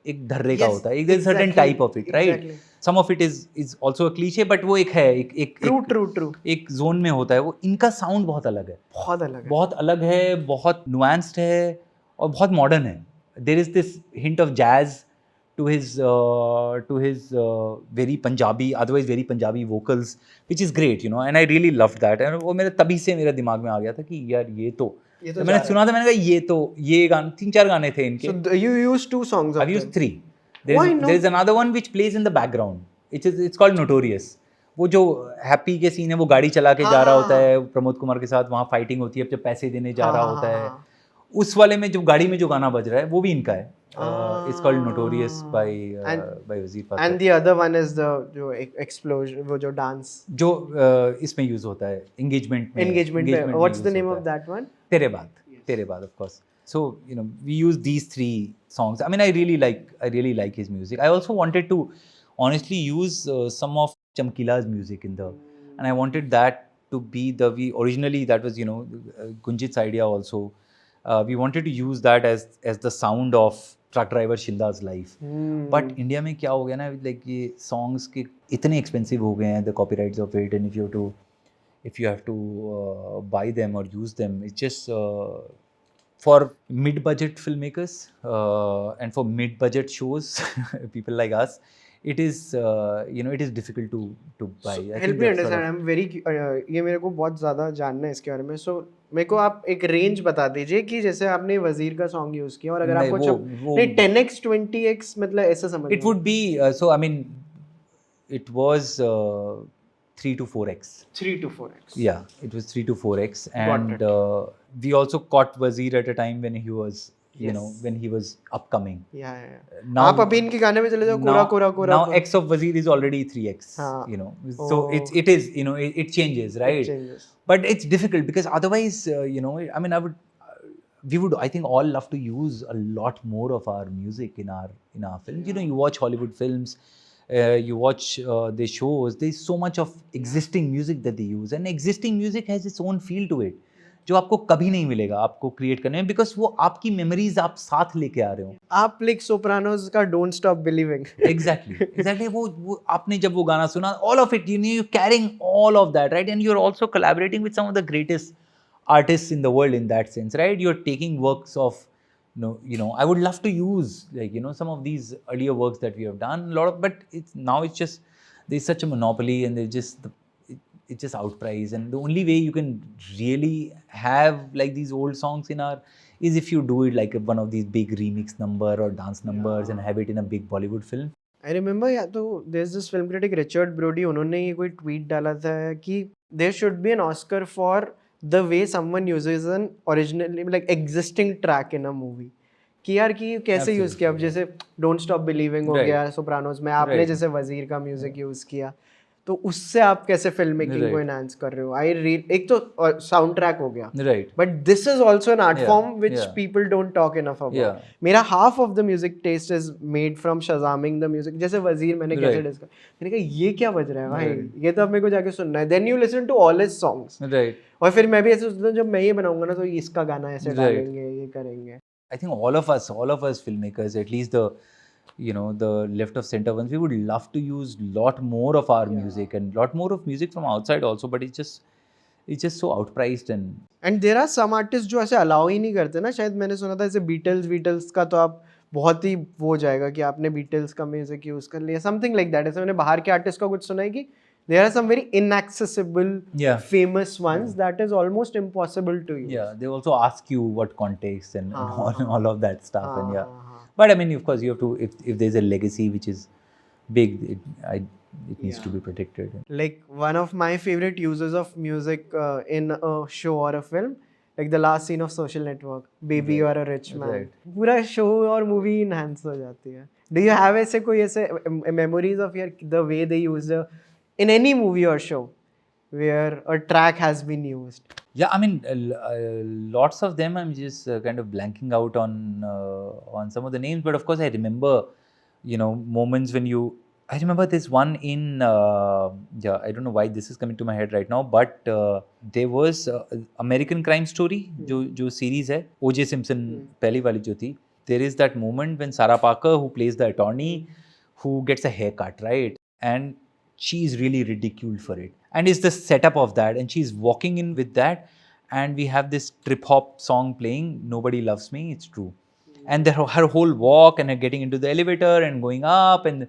एक धर्रे का होता है, there is certain type of it, right? Some of it is also a cliche, but वो एक है, एक true एक जोन में होता है. वो इनका साउंड बहुत अलग है, बहुत अलग है, बहुत nuanced है और बहुत मॉडर्न है. There is this hint of jazz to his very Punjabi, otherwise very Punjabi vocals, which is great, and I really loved that. And वो तभी से मेरे दिमाग में आ गया था कि यार ये तो मैंने सुना था. मैंने कहा ये गाने 3-4 गाने थे इनके. So you used 2 songs. I've used 3. There is another one which plays in the background. It's called Notorious. वो जो हैप्पी के सीन है, वो गाड़ी चला के जा रहा होता है प्रमोद कुमार के साथ, वहाँ फाइटिंग होती है, जब पैसे देने जा रहा होता है. उस वाले में जो गाड़ी में जो गाना बज रहा है वो भी इनका है. It's called Notorious by वजीर पातर. And the other one is the जो explosion, वो जो डांस जो इसमें यूज होता है engagement में. What's the name of that one? तेरे बाद of course. So we use these 3 songs. I mean, I really like his music. I also wanted to honestly use some of Chamkila's music and I wanted that to be originally that was Gunjit's idea also. We wanted to use that as the sound of truck driver Shinda's life. But India में क्या हो गया ना, like ये songs के इतने expensive हो गए हैं, the copyrights of it, and if you have to buy them or use them, it's just for mid-budget filmmakers and for mid-budget shows, people like us, it is it is difficult to buy. So, help me understand. I'm very ये मेरे को बहुत ज़्यादा जानना है इसके बारे में. So मेरे को आप एक रेंज बता दीजिए कि जैसे आपने वजीर का सॉन्ग यूज़ किया और अगर आपको नहीं 10x 20x मतलब ऐसा समझ. It would be so I mean it was 3 to 4x. 3 to 4x. Yeah, it was 3 to 4x, and we also caught Wazir at a time when he was, when he was upcoming. Yeah. Now आप अभी इनके गाने में चले जाओ, कोरा. Now X of Wazir is already 3x. So it is, it changes, right? It changes. But it's difficult because otherwise, I mean, we would, I think, all love to use a lot more of our music in our films. You watch Hollywood films. you watch their shows, there's so much of existing music that they use, and existing music has its own feel to it, जो आपको कभी नहीं मिलेगा आपको create करने में, because वो आपकी मेमोरीज आप साथ लेके आ रहे हो. आप लाइक सोप्रानोस का डोंट स्टॉप बिलीविंग. एग्जैक्टली वो आपने जब वो गाना सुना, all of it, you carrying all of that, right, and you are also collaborating with some of the greatest artists in the world in that sense, right? You're taking works of, I would love to use some of these earlier works that we have done a lot of, but it's just there's such a monopoly, and it's just outpriced, and the only way you can really have like these old songs is if you do it like one of these big remix number or dance numbers and have it in a big Bollywood film. I remember, तो there's this film critic Richard Brody, उन्होंने ये कोई tweet डाला था कि there should be an Oscar for the way someone uses an originally like existing track in a movie. कि यार कि कैसे यूज किया. अब जैसे डोंट स्टॉप बिलीविंग हो गया सोप्रानोस में, आपने जैसे वजीर का म्यूजिक यूज किया, तो उससे आप कैसे फिल्म मेकिंग को एनहांस कर रहे हो. एक तो साउंड ट्रैक हो गया, right, but this is also an art form which people don't talk enough about. मेरा half of the music taste is made from shazaming the music. जैसे वजीर मैंने कैसे डिस्कस, मैंने कहा ये क्या बज रहा है भाई, ये तो अब मेरे को जाके सुनना है. Then you listen to all his songs, right, और फिर मैं भी ऐसे सोचता हूँ जब मैं ये बनाऊंगा ना तो इसका गाना ऐसे डालेंगे, ये करेंगे. I think all of us filmmakers, at least the left of center ones, we would love to use lot more of our music and lot more of music from outside also, but it's just so outpriced. And there are some artists जो ऐसे allow ही नहीं करते ना. शायद मैंने सुना था जैसे बीटल्स का तो आप बहुत ही वो हो जाएगा कि आपने बीटल्स का म्यूजिक यूज कर लिया, समथिंग लाइक दैट. ऐसे मैंने बाहर के आर्टिस्ट का कुछ सुना है कि there are some very inaccessible famous ones that is almost impossible to use. They also ask you what context and all of that stuff. And but I mean, of course you have to, if there's a legacy which is big, it needs to be protected. Like one of my favorite uses of music in a show or a film, like the last scene of Social Network, Baby You Are a Rich Man, पूरा show और movie enhance हो जाती है. Do you have ऐसे कोई ऐसे memories of the way they use in any movie or show where a track has been used? Yeah, I mean, lots of them. I'm just kind of blanking out on some of the names, but of course I remember, moments when I remember this one in I don't know why this is coming to my head right now, but there was American Crime Story, जो series है, O.J. Simpson पहली वाली जो थी. There is that moment when Sarah Parker, who plays the attorney, who gets a haircut, right, and she's really ridiculed for it, and it's the setup of that, and she's walking in with that, and we have this trip hop song playing, Nobody Loves Me, It's True, and her whole walk and her getting into the elevator and going up, and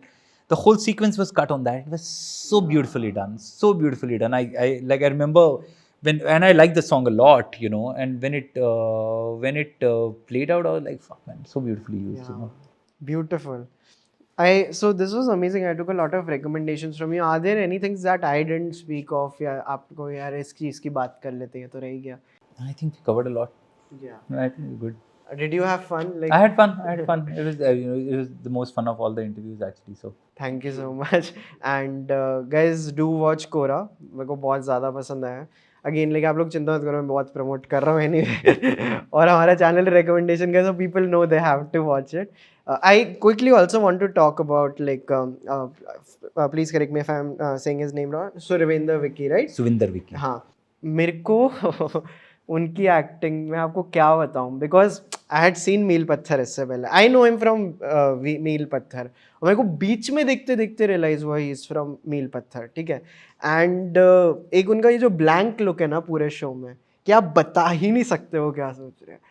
the whole sequence was cut on that. It was so beautifully done. I remember and I like the song a lot, and when it played out, I was like, fuck man, so beautifully used. Beautiful. So this was amazing. I took a lot of recommendations from you. Are there any things that I didn't speak of? या आपको यार इस चीज़ की बात कर लेते हैं तो रह गया? I think we covered a lot. Yeah. I think we're good. Did you have fun? Like I had fun. It was it was the most fun of all the interviews actually. So thank you so much. And guys, do watch Kohrra. मेरे को बहुत ज़्यादा पसंद आया. Again, like आप लोग चिंता मत करो, मैं बहुत प्रमोट कर रहा हूँ anyway. और हमारा चैनल recommendation का, so people know they have to watch it. I quickly also want to talk about like please correct me if I'm saying his name wrong. Survinder Vicky, right? Survinder Vicky. हाँ, मेरे को उनकी acting मैं आपको क्या बताऊँ, because I had seen मील पत्थर इससे पहले. आई नो हिम फ्रॉम मील पत्थर, और मेरे को बीच में देखते देखते रियलाइज हुआ ही इज फ्रॉम मील पत्थर, ठीक है. एंड एक उनका ये जो ब्लैंक लुक है ना पूरे शो में, कि आप बता ही नहीं सकते हो क्या सोच रहे हैं.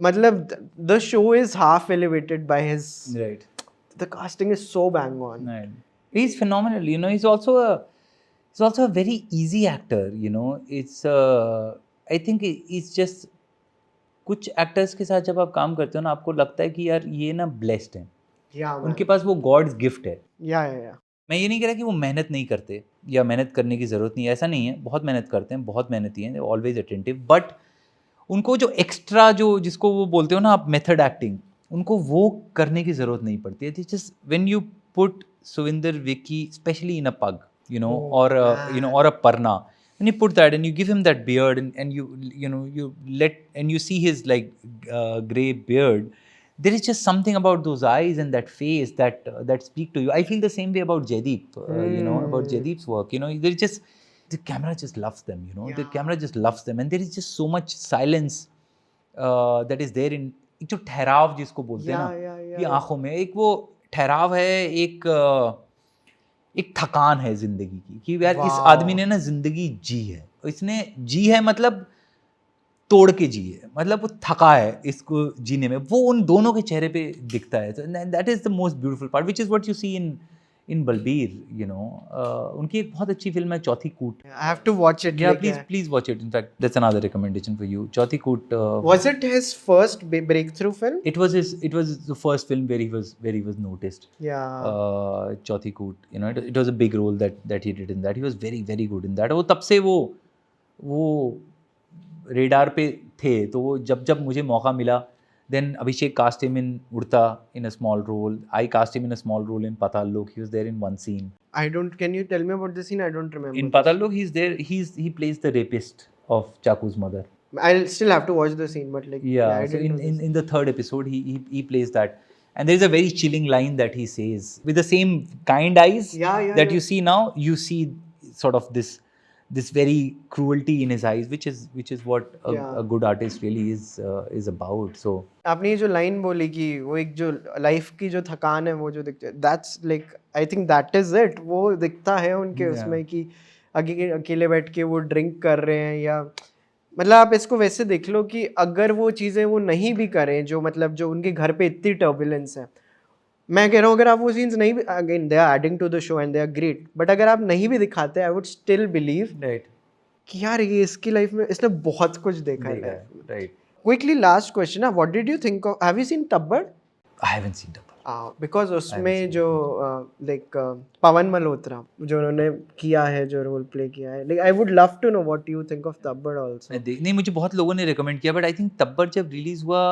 मतलब the show is half elevated by his, right, the casting is so bang on. right. He's phenomenal. He's also a very easy actor. It's I think it's just कुछ एक्टर्स के साथ जब आप काम करते हो ना, आपको लगता है कि यार ये ना ब्लेस्ड हैं. उनके पास वो गॉड्स गिफ्ट है. या मैं ये नहीं कह रहा कि वो मेहनत नहीं करते या मेहनत करने की ज़रूरत नहीं है, ऐसा नहीं है. बहुत मेहनत करते हैं, बहुत मेहनती हैं, ऑलवेज अटेंटिव. बट उनको जो एक्स्ट्रा जिसको वो बोलते हो ना आप मेथड एक्टिंग, उनको वो करने की ज़रूरत नहीं पड़ती है. Just when you put Suvinder Vicky specially in a pag, or a parna, and you put that and you give him that beard, and you let and you see his like gray beard, there is just something about those eyes and that face that speak to you. I feel the same way about Jaideep, about Jaideep's work. There is just, the camera just loves them. The camera just loves them, and there is just so much silence that is there in एक जो ठहराव जिसको बोलते हैं ना, ये आंखों में एक वो ठहराव है, एक थकान है जिंदगी की, कि यार इस आदमी ने ना जिंदगी जी है, इसने जी है मतलब तोड़ के जी है, मतलब वो थका है इसको जीने में, वो उन दोनों के चेहरे पे दिखता है. That is the most beautiful part, which is what you see in Balbir. उनकी एक बहुत अच्छी फिल्म है चौथी कूट. I have to watch it. Yeah, please watch it. In fact, that's another recommendation for you. Chauthi Koot. Was it his first breakthrough film? It was the first film where he was noticed. Yeah. Chauthi Koot. It was a big role that he did in that. He was very very good in that. वो तब से वो radar पे थे, तो वो जब मुझे मौका मिला, then Abhishek cast him in Udta in a small role. I cast him in a small role in Pataal Lok. He was there in one scene. Can you tell me about the scene? I don't remember. In Pataal Lok, he's there. He plays the rapist of Chaku's mother. I'll still have to watch the scene, but so in the third episode, he plays that. And there's a very chilling line that he says with the same kind eyes that you see now. You see sort of this very cruelty in his eyes, which is what a good artist really is about. So आपने ये जो line बोली कि वो एक जो life की जो थकान है वो जो दिखता है, that's like I think that is it. वो दिखता है उनके उसमें कि अकेले बैठ के वो ड्रिंक कर रहे हैं, या मतलब आप इसको वैसे देख लो कि अगर वो चीज़ें वो नहीं भी करें, जो मतलब जो उनके घर पे इतनी टर्बुलेंस है, मैं कह रहा हूँ अगर आप वो सीन्स नहीं भी, again they are adding to the show and they are great, but अगर आप नहीं भी दिखाते, आई वुड स्टिल बिलीव कि यार ये इसकी लाइफ में इसने बहुत कुछ देखा है. Right. Quickly last question, what did you think of, have you seen Tabbar? I haven't seen Tabbar. Because उसमें जो लाइक पवन मल्होत्रा जो उन्होंने किया है, जो रोल प्ले किया है, like I would love to know what you think of Tabbar also. नहीं, मुझे बहुत लोगों ने रिकमेंड किया, बट आई थिंक टब्बड़ जब रिलीज हुआ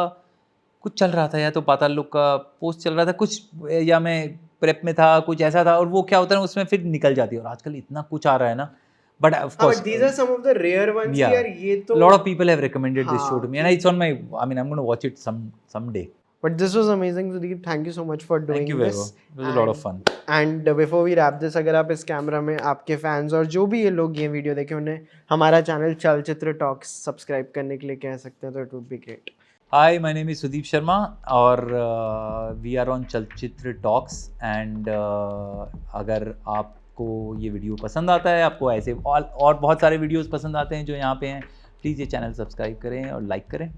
कुछ चल रहा था, या तो पाताल लोक का पोस्ट चल रहा था कुछ, या मैं प्रेप में था, कुछ ऐसा था, और वो क्या होता है उसमें फिर निकल जाती है, और आजकल इतना कुछ आ रहा है ना. But of course, these are some of the rare ones. यार ये तो a lot of people have recommended this show to me, and it's on my. I mean, I'm going to watch it someday. But this was amazing, Sudip. Thank you so much for doing this. Thank you, Vaibhav. It was a lot of fun. And before we wrap this, अगर आप इस camera में आपके fans और जो भी ये लोग ये वीडियो देखे उन्हें हमारा चैनल चलचित्र टॉक्स सब्सक्राइब करने के लिए कह सकते हैं, तो it would be great. Hi, my name is Sudip Sharma, और we are on Chalchitra Talks, and अगर आपको ये वीडियो पसंद आता है, आपको ऐसे और बहुत सारे वीडियोस पसंद आते हैं जो यहाँ पे हैं, प्लीज़ ये चैनल सब्सक्राइब करें और लाइक करें.